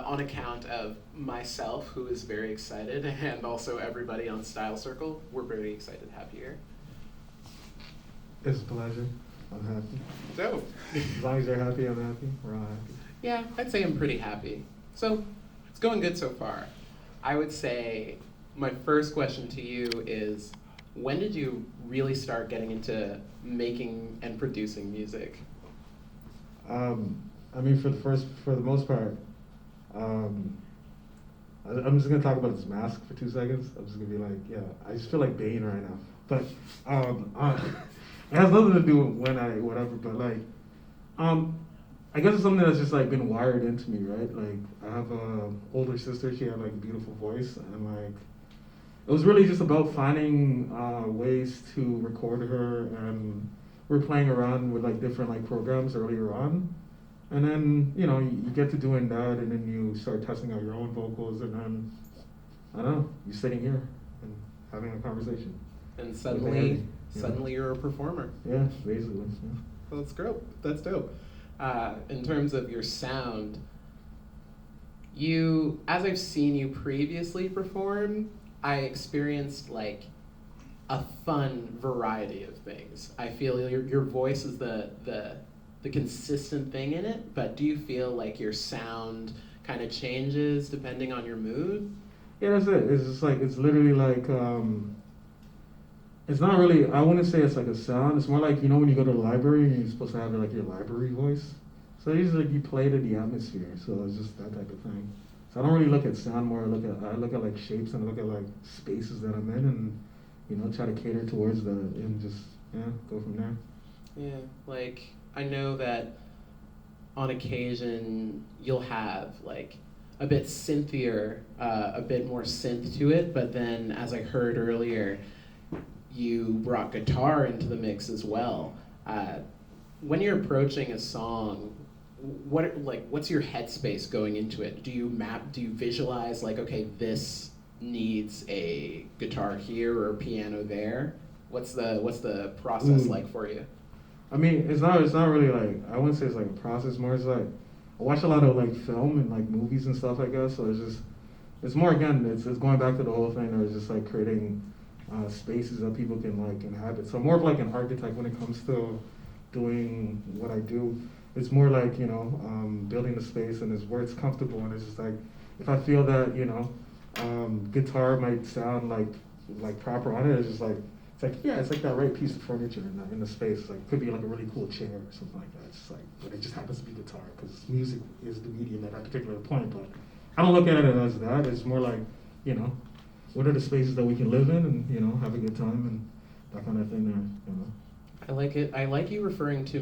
on account of myself, who is very excited, and also everybody on Style Circle. We're very excited to have you here. It's a pleasure. I'm happy. So, As long as you're happy, I'm happy. We're all happy. yeah, I'd say I'm pretty happy. So, it's going good so far. I would say my first question to you is, when did you really start getting into making and producing music? I mean, for the most part, I'm just gonna talk about this mask for 2 seconds. I'm just gonna be like, yeah, I just feel like Bane right now. But it has nothing to do with whatever. But like, I guess it's something that's just like been wired into me, right? Like I have a older sister. She had like a beautiful voice, and like it was really just about finding ways to record her, and we're playing around with like different like programs earlier on, and then you get to doing that, and then you start testing out your own vocals, and then I don't know, you're sitting here and having a conversation. And suddenly you're a performer. Yeah, basically. Yeah. That's dope. That's dope. In terms of your sound, as I've seen you previously perform, I experienced like a fun variety of things. I feel your voice is the consistent thing in it, but do you feel like your sound kind of changes depending on your mood? Yeah, that's it. It's just like, it's literally like, it's not really, I wouldn't say it's like a sound. It's more like, when you go to the library and you're supposed to have like your library voice. So usually you play to the atmosphere, so it's just that type of thing. So I don't really look at sound more. I look at like shapes and I look at like spaces that I'm in, and try to cater towards that and just go from there. Yeah, like I know that on occasion you'll have like a bit synthier, a bit more synth to it, but then as I heard earlier, you brought guitar into the mix as well. When you're approaching a song, what's your headspace going into it? Do you visualize like, okay, this needs a guitar here or a piano there? What's the process like for you? I mean, it's not really like, I wouldn't say it's like a process, more it's like, I watch a lot of like film and like movies and stuff, I guess, so it's more, again, it's going back to the whole thing, or it's just like creating spaces that people can like inhabit. So more of like an archetype when it comes to doing what I do. It's more like, building the space and it's where it's comfortable, and it's just like, if I feel that, guitar might sound like proper on it, it's just like, it's like that right piece of furniture in the space. Like, it could be like a really cool chair or something like that. It's just like, but it just happens to be guitar because music is the medium at that particular point. But I don't look at it as that. It's more like, what are the spaces that we can live in and, have a good time and that kind of thing there, I like it. I like you referring to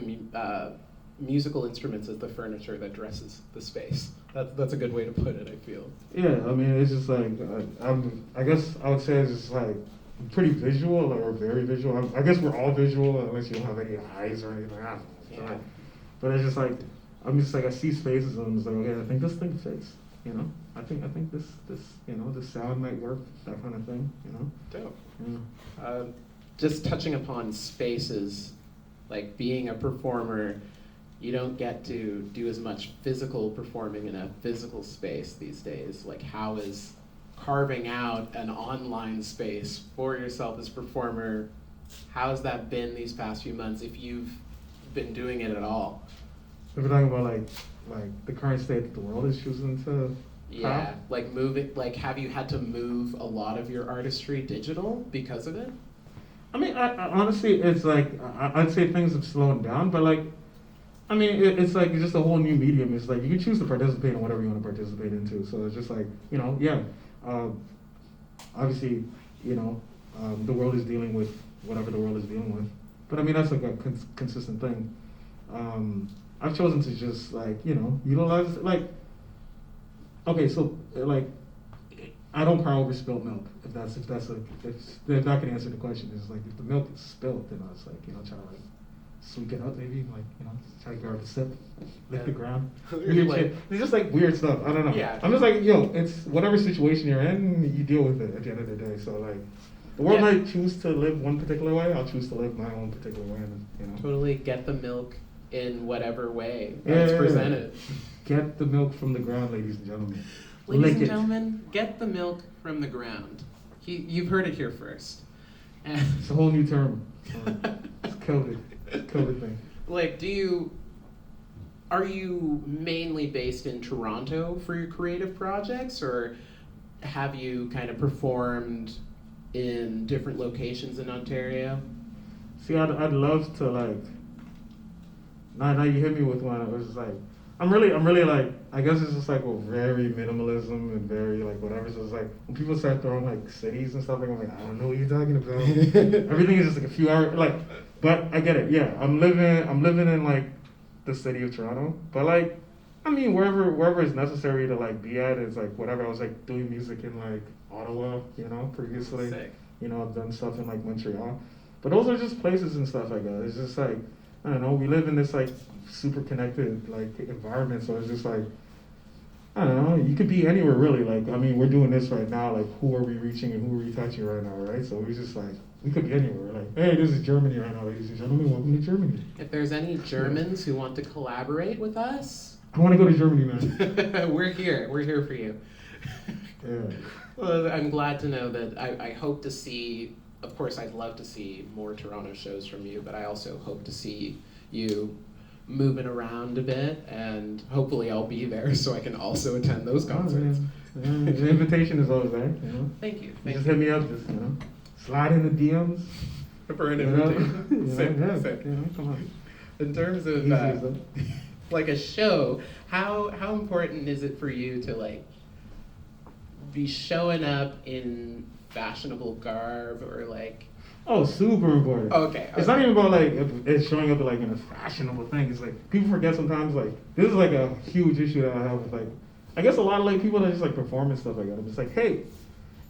musical instruments as the furniture that dresses the space. That's a good way to put it, I feel. Yeah, I mean, it's just like, I guess I would say it's just like, pretty visual or very visual. I guess we're all visual unless you don't have any eyes or anything. I don't know. But it's just like, I see spaces and I'm just like, okay, I think this thing fits. I think this this sound might work, that kind of thing. Dope. Yeah. Just touching upon spaces, like being a performer, you don't get to do as much physical performing in a physical space these days. Like, how is carving out an online space for yourself as a performer, how's that been these past few months, if you've been doing it at all? If we're talking about like the current state that the world is choosing to have? Like moving, like have you had to move a lot of your artistry digital because of it? I mean, I honestly, it's like, I'd say things have slowed down, but like, I mean, it's like just a whole new medium. It's like you can choose to participate in whatever you want to participate into. So it's just like, obviously, the world is dealing with whatever the world is dealing with. But I mean, that's like a consistent thing. I've chosen to just like, utilize, like, okay, so like, I don't cry over spilled milk. If that can answer the question, is like, if the milk is spilled, then I was like, try to like sweep it up, maybe, like, try to grab a sip, lick the ground. Weird shit. It's just like weird stuff. I don't know. Yeah. I'm just like, it's whatever situation you're in, you deal with it at the end of the day. So like, the world might choose to live one particular way. I'll choose to live my own particular way. And, Totally get the milk in whatever way it's presented. Get the milk from the ground, ladies and gentlemen. Ladies and gentlemen, get the milk from the ground. You've heard it here first. It's a whole new term. It's COVID. COVID thing. Like, are you mainly based in Toronto for your creative projects, or have you kind of performed in different locations in Ontario? See, I'd love to like. Now you hit me with one. It was just like, I'm really like, I guess it's just like very minimalism and very like whatever. So it's like when people start throwing like cities and stuff, like I'm like, I don't know what you're talking about. Everything is just like a few hours, like. But I get it. Yeah, I'm living in like the city of Toronto. But like, I mean, wherever it's necessary to like be at is like whatever. I was like doing music in like Ottawa, previously. Sick. I've done stuff in like Montreal. But those are just places and stuff like that. It's just like, I don't know, we live in this like super connected like environment, so it's just like, I don't know, you could be anywhere really. Like, I mean, we're doing this right now, like who are we reaching and who are we touching right now, right? So we just like, we could be anywhere. Like, hey, this is Germany right now, ladies and gentlemen, welcome to Germany. If there's any Germans who want to collaborate with us, I want to go to Germany, man. We're here for you. Yeah. Well, I'm glad to know that. I hope to see, of course, I'd love to see more Toronto shows from you, but I also hope to see you moving around a bit, and hopefully I'll be there so I can also attend those concerts. Yeah. The invitation is always there, Thank you. Just hit me up, just, slide in the DMs. For an invitation. Same. Come on. In terms of like a show, how important is it for you to like be showing up in fashionable garb or like? Oh, super important. Okay. It's not even about like it's showing up like in a fashionable thing. It's like people forget sometimes. Like this is like a huge issue that I have with like I guess a lot of like people that just like perform and stuff like that. I'm just like, hey,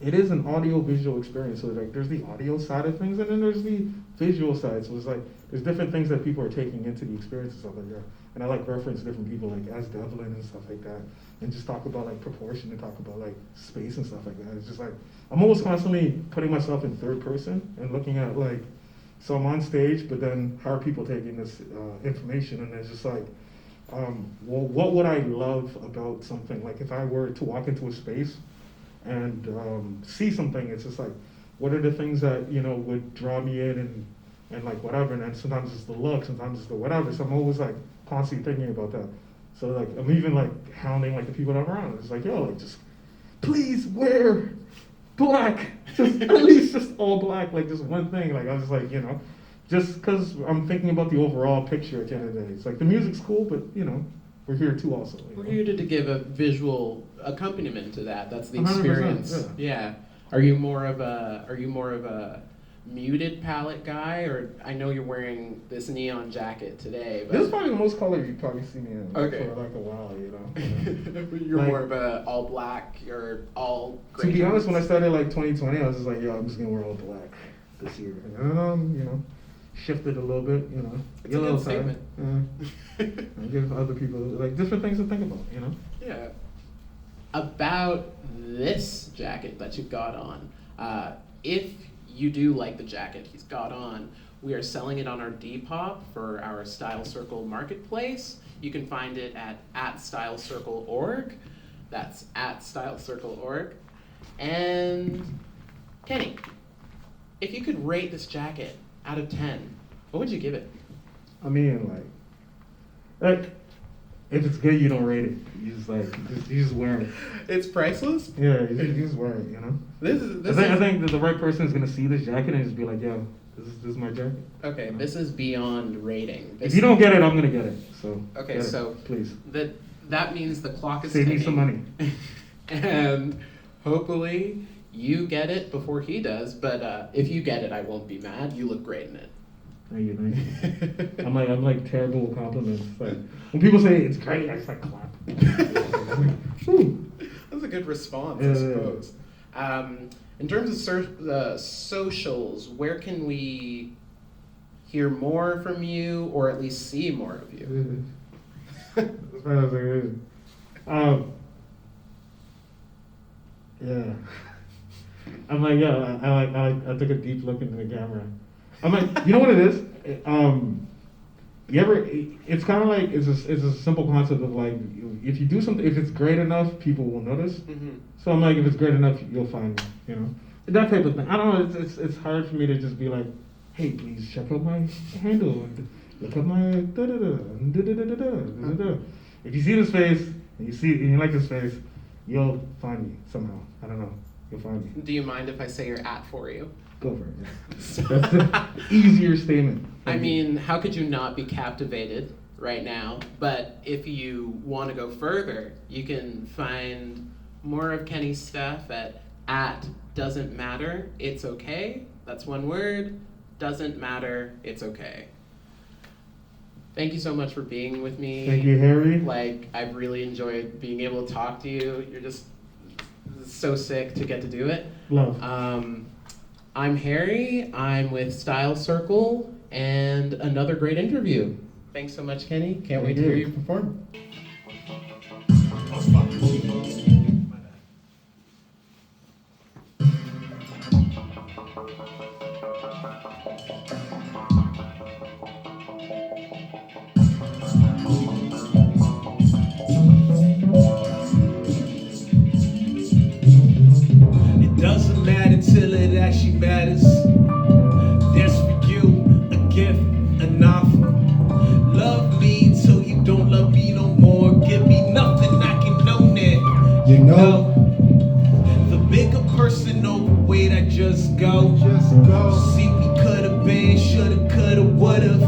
it is an audio visual experience. So like there's the audio side of things and then there's the visual side. So it's like there's different things that people are taking into the experience and stuff like that. And I like reference different people like as Devlin and stuff like that. And just talk about like proportion and talk about like space and stuff like that. It's just like I'm always constantly putting myself in third person and looking at like, so I'm on stage, but then how are people taking this information? And it's just like, well, what would I love about something? Like if I were to walk into a space and see something, it's just like, what are the things that, you know, would draw me in and like whatever. And then sometimes it's the look, sometimes it's the whatever. So I'm always like constantly thinking about that. So like, I'm even like hounding like the people that I'm around. It's like, yo, like just please wear black, just at least just all black, like just one thing. Like I was just like, you know, just because I'm thinking about the overall picture at the end of the day. It's like the music's cool, but you know, we're here too also. We're here to give a visual accompaniment to that. That's the 100%, experience. Yeah. Are you more of a muted palette guy, or I know you're wearing this neon jacket today, but This is probably the most color you probably see me in Okay. for like a while, you know. you're Like- more of a all black or all To gray be honest, when I tones. started like 2020, I was just like, yo, I'm just gonna wear all black this year. And you know, shifted a little bit, you know. It's a good statement. And give other people like different things to think about, you know. Yeah. About this jacket that you've got on, if you do like the jacket he's got on, we are selling it on our Depop for our StyleCircle Marketplace. You can find it at StyleCircle.org. That's at StyleCircle.org. And Kenny, if you could rate this jacket out of 10, what would you give it? I mean, like if it's good, you don't rate it. You just you just wear it. It's priceless. Yeah, you just wear it, you know. I think that the right person is gonna see this jacket and just be like, yo, this is my jacket. Okay, You know? this is beyond rating. If you don't get it, I'm gonna get it. So Okay, get it, so please that means the clock is save me ticking. some money. And hopefully you get it before he does. But if you get it, I won't be mad. You look great in it. Thank you. I'm like terrible with compliments. Like when people say it's great, I just like clap. That's a good response, Yeah, I suppose. In terms of socials, where can we hear more from you, or at least see more of you? Yeah. I'm like, yeah, I took a deep look into the camera. I'm like, you know what it is? It's kind of like, it's a simple concept of like, if you do something, if it's great enough, people will notice. Mm-hmm. So I'm like, if it's great enough, you'll find me, you know? That type of thing. I don't know, it's hard for me to just be like, hey, please check out my handle, and look at my da-da-da, da-da-da-da-da. If you see this face, and you like this face, you'll find me somehow. I don't know. You'll find me. Do you mind if I say your @ for you? Go for it. Yeah. That's the easier statement. I mean, how could you not be captivated right now? But if you want to go further, you can find more of Kenny's stuff at @DoesntMatteritsok. That's one word. Doesn't matter. It's okay. Thank you so much for being with me. Thank you, Harry. Like, I've really enjoyed being able to talk to you. You're just so sick to get to do it. Love. I'm Harry. I'm with StyleCircle, and another great interview. Thanks so much, Kenny. Can't wait to hear you perform. It doesn't matter till it actually matters. There's for you a gift, an offer. Love me till you don't love me no more. Give me nothing, I can own it. You know, The bigger person overweight, I just go. See, we could've been, should've, could've, would've.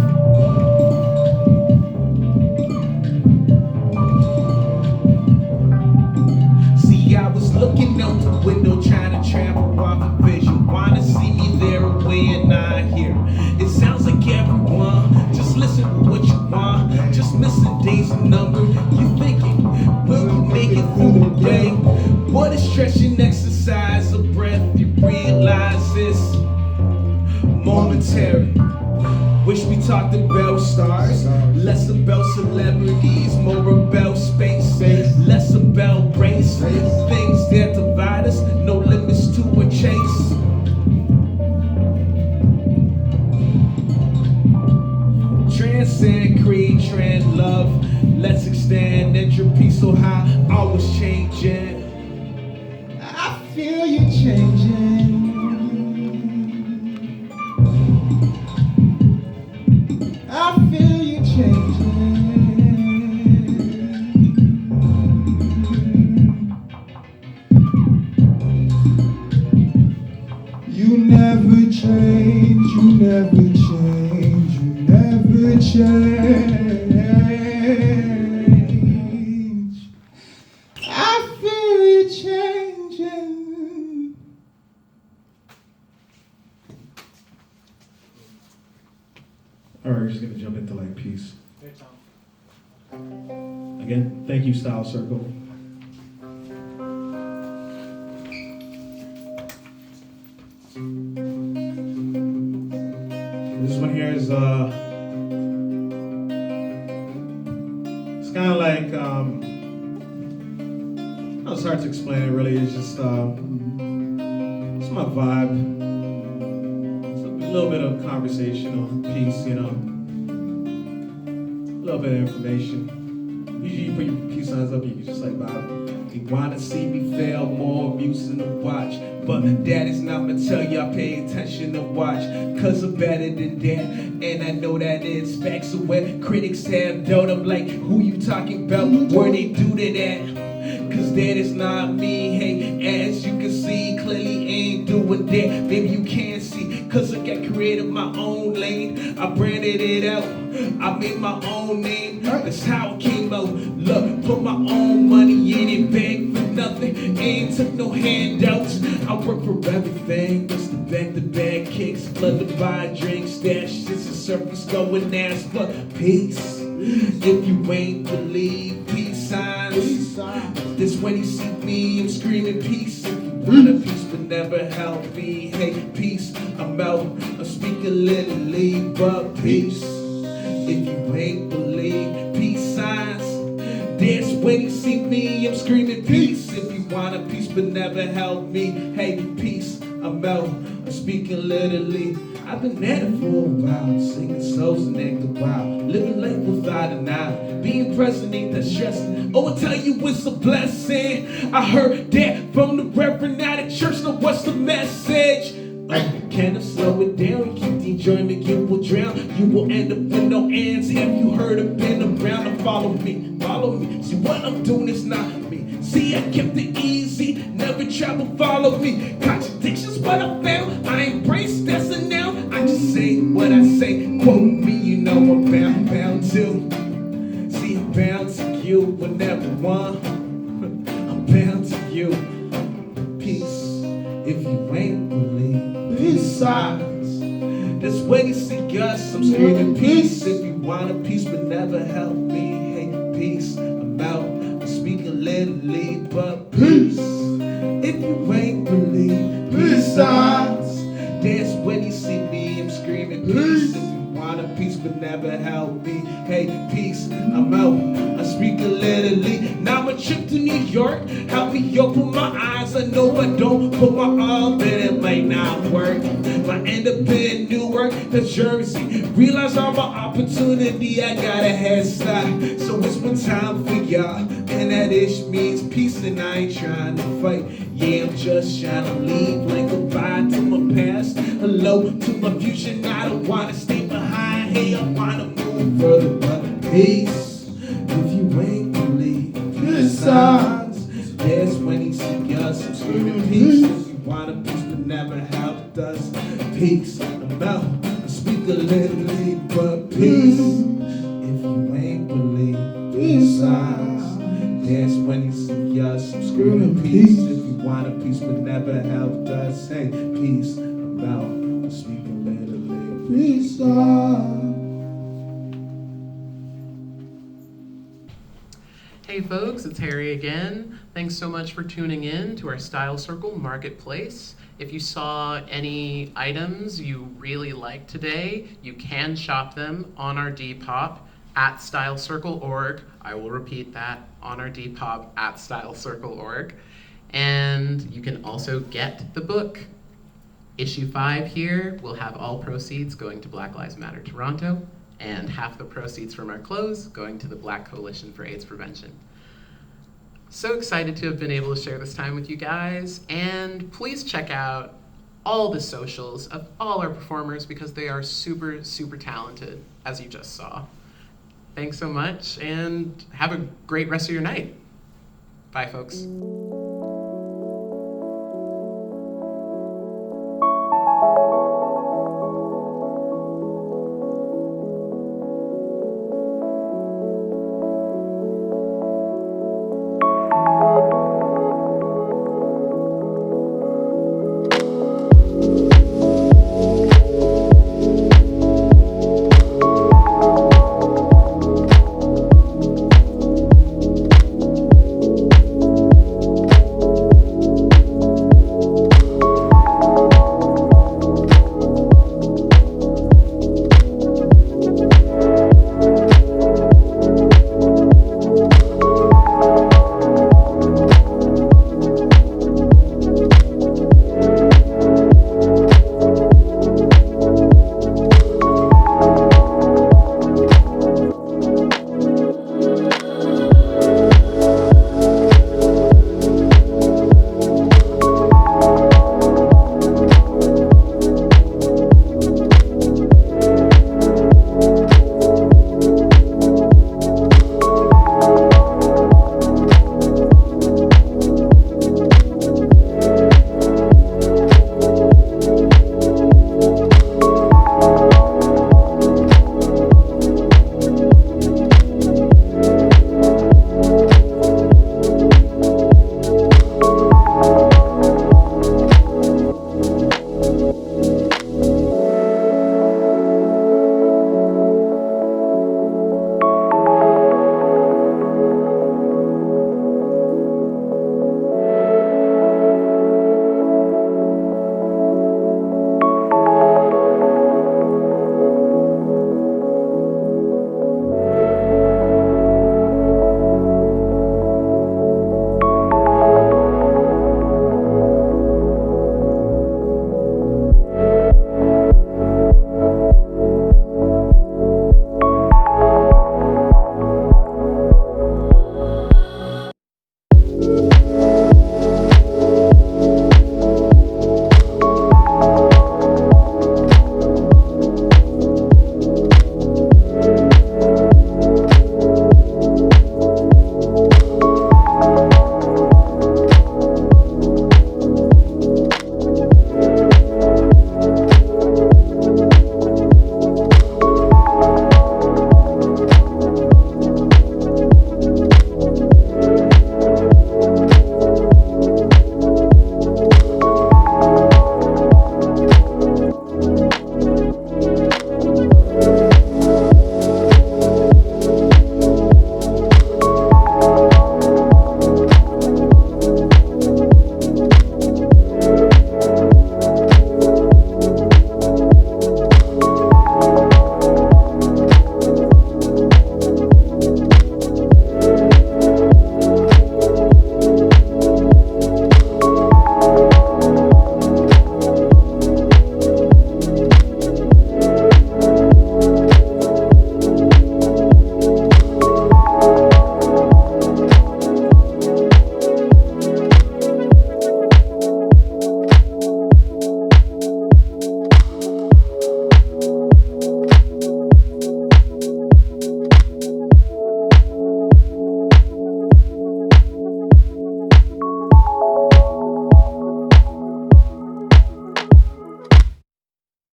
Leaning out the window, trying to travel off a vision. Wanna see me there away and not here. It sounds like everyone just listen to what you want. Just missing days and number. You thinking, will you make it through the day? What is stretching exercise of breath? You realize it's momentary. Wish we talked about stars, less about celebrities, more about space, less about race, things that divide us, no limits to a chase. Transcend, create, trend, love, let's extend entropy so high, always changing. I feel you changing. I feel you changing. You never change, you never change, you never change. I feel you changing. All right, we're just gonna jump into like peace. Again, thank you, StyleCircle. This one here is it's kind of like it's hard to explain it really. It's just it's my vibe. It's a little bit of conversational piece, you know. A little bit of information. Usually you put your peace signs up, you can just like vibe. You wanna see me fail, more amusing to watch. But that is not gonna tell you I pay attention to watch. Cause I'm better than that, and I know that it's facts. So when critics have doubt, I'm like, who you talking about? Where they do to that? Cause that is not me, hey. As you can see, clearly ain't doing that. Maybe you can't see, cause I got created my own lane. I branded it out, I made my own name. That's how it came out. Look, put my own money in it, beg for nothing. Ain't took no handouts. I work for everything. It's the back-to-back kicks, flooded by drinks, stash. It's a surface going ass for peace. If you ain't believe peace signs, this when you see me, I'm screaming peace. If you want a peace but never help me, hey, peace, I'm out. I'm speaking literally, but peace. If you ain't believe peace signs, that's when you see me, I'm screaming peace. If you want a peace but never help me, hey, peace, I'm out. I'm speaking literally. I've been at it for a while, singing souls and acting wild, living life without a denial. Being present ain't that stressing. Oh, I tell you it's a blessing. I heard that from the reverend out at church. Now what's the message? Can I slow it down? Keep the enjoyment, you will drown. You will end up with no ends. Have you heard of been around? Now follow me, follow me. See what I'm doing is not me. See, I kept it easy, never travel, follow me. Contradictions, what I found, I embrace, that's a noun. I just say what I say, quote me, you know I'm bound to. See, I'm bound to you whenever one. I'm bound to you. Peace, if you ain't believe. Peace signs, that's when you see us. I'm screaming peace. If you want a peace but never help me, hey, peace, I'm out. I'm speaking literally, but peace. If you ain't believe peace signs, that's when you see me. I'm screaming peace. If you want a peace but never help me, hey, peace, I'm out. I'm speaking literally. Now a trip to New York, help me open my eyes. I know I don't put my arm in it, might not work. Might end up in Newark, New Jersey. Realize I'm an opportunity, I got a head start. So it's one time for y'all, and that ish means peace, and I ain't trying to fight. Yeah, I'm just trying to leave like goodbye to my past. Hello to my future, I don't wanna stay behind. Hey, I wanna move further, but peace. If you ain't believe peace signs, that's when he see us. I'm screaming peace. If you want a peace but never helped us, peace, I'm out. I speak a literally, but peace. If you ain't believe peace signs, that's when he see us. I'm screaming peace. If you want a want peace but never helped us say peace about speak a little bit. Please stop. Hey folks, it's Harry again. Thanks so much for tuning in to our StyleCircle Marketplace. If you saw any items you really liked today, you can shop them on our Depop at StyleCircle.org. I will repeat that, on our Depop at StyleCircle.org. And you can also get the book. Issue 5 here will have all proceeds going to Black Lives Matter Toronto, and half the proceeds from our clothes going to the Black Coalition for AIDS Prevention. So excited to have been able to share this time with you guys, and please check out all the socials of all our performers because they are super, super talented, as you just saw. Thanks so much, and have a great rest of your night. Bye, folks.